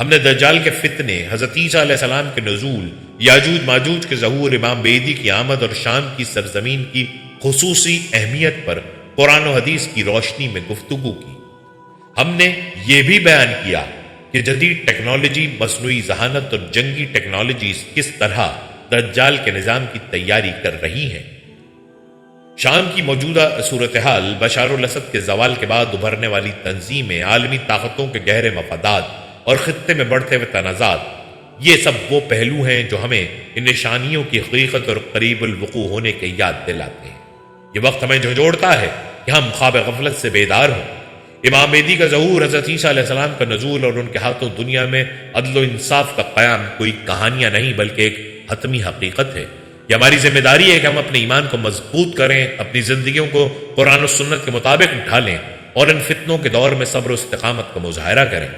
ہم نے دجال کے فتنے، حضرت عیسیٰ علیہ السلام کے نزول، یاجوج ماجوج کے ظہور، امام مہدی کی آمد اور شام کی سرزمین کی خصوصی اہمیت پر قرآن و حدیث کی روشنی میں گفتگو کی۔ ہم نے یہ بھی بیان کیا کہ جدید ٹیکنالوجی، مصنوعی ذہانت اور جنگی ٹیکنالوجیز کس طرح دجال کے نظام کی تیاری کر رہی ہیں۔ شام کی موجودہ صورتحال، بشار الاسد کے زوال کے بعد ابھرنے والی تنظیمیں، عالمی طاقتوں کے گہرے مفادات اور خطے میں بڑھتے ہوئے تنازعات، یہ سب وہ پہلو ہیں جو ہمیں ان نشانیوں کی حقیقت اور قریب الوقوع ہونے کی یاد دلاتے ہیں۔ یہ وقت ہمیں جھنجھوڑتا ہے کہ ہم خواب غفلت سے بیدار ہوں۔ امام مہدی کا ظہور، حضرت عیسیٰ علیہ السلام کا نزول اور ان کے ہاتھوں دنیا میں عدل و انصاف کا قیام کوئی کہانیاں نہیں بلکہ ایک حتمی حقیقت ہے۔ یہ ہماری ذمہ داری ہے کہ ہم اپنے ایمان کو مضبوط کریں، اپنی زندگیوں کو قرآن و سنت کے مطابق ڈھالیں اور ان فتنوں کے دور میں صبر و استقامت کا مظاہرہ کریں۔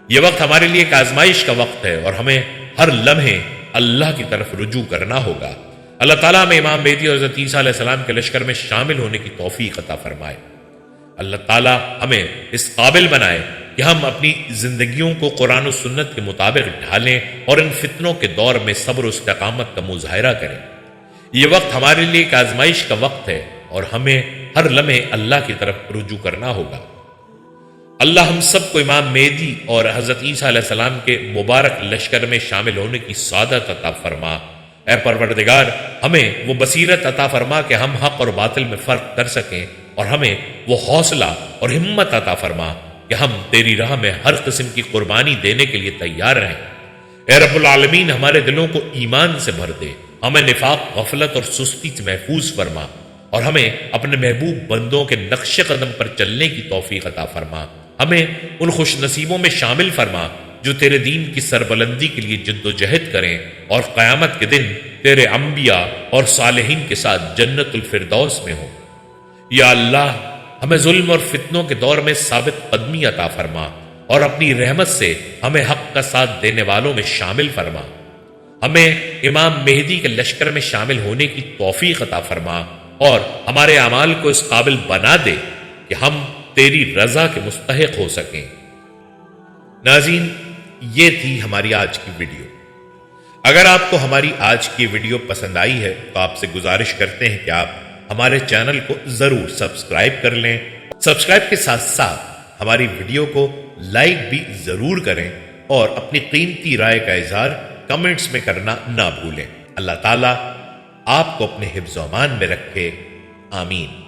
یہ وقت ہمارے لیے ایک آزمائش کا وقت ہے اور ہمیں ہر لمحے اللہ کی طرف رجوع کرنا ہوگا۔ اللہ تعالیٰ ہمیں امام مہدی اور حضرت عیسیٰ علیہ السلام کے لشکر میں شامل ہونے کی توفیق عطا فرمائے۔ اللہ تعالیٰ ہمیں اس قابل بنائے کہ ہم اپنی زندگیوں کو قرآن و سنت کے مطابق ڈھالیں اور ان فتنوں کے دور میں صبر و استقامت کا مظاہرہ کریں۔ یہ وقت ہمارے لیے ایک آزمائش کا وقت ہے اور ہمیں ہر لمحے اللہ کی طرف رجوع کرنا ہوگا۔ اللہ ہم سب کو امام مہدی اور حضرت عیسیٰ علیہ السلام کے مبارک لشکر میں شامل ہونے کی سعادت عطا فرما۔ اے پروردگار، ہمیں وہ بصیرت عطا فرما کہ ہم حق اور باطل میں فرق کر سکیں، اور ہمیں وہ حوصلہ اور ہمت عطا فرما کہ ہم تیری راہ میں ہر قسم کی قربانی دینے کے لیے تیار رہیں۔ اے رب العالمین، ہمارے دلوں کو ایمان سے بھر دے، ہمیں نفاق، غفلت اور سستی سے محفوظ فرما، اور ہمیں اپنے محبوب بندوں کے نقش قدم پر چلنے کی توفیق عطا فرما۔ ہمیں ان خوش نصیبوں میں شامل فرما جو تیرے دین کی سربلندی کے لیے جد و جہد کریں اور قیامت کے دن تیرے انبیاء اور صالحین کے ساتھ جنت الفردوس میں ہوں۔ یا اللہ، ہمیں ظلم اور فتنوں کے دور میں ثابت قدمی عطا فرما اور اپنی رحمت سے ہمیں حق کا ساتھ دینے والوں میں شامل فرما۔ ہمیں امام مہدی کے لشکر میں شامل ہونے کی توفیق عطا فرما اور ہمارے اعمال کو اس قابل بنا دے کہ ہم تیری رضا کے مستحق ہو سکیں۔ ناظرین، یہ تھی ہماری آج کی ویڈیو۔ اگر آپ کو ہماری آج کی ویڈیو پسند آئی ہے تو آپ سے گزارش کرتے ہیں کہ آپ ہمارے چینل کو ضرور سبسکرائب کر لیں۔ سبسکرائب کے ساتھ ساتھ ہماری ویڈیو کو لائک بھی ضرور کریں اور اپنی قیمتی رائے کا اظہار کمنٹس میں کرنا نہ بھولیں۔ اللہ تعالیٰ آپ کو اپنے حفظ و امان میں رکھے، آمین۔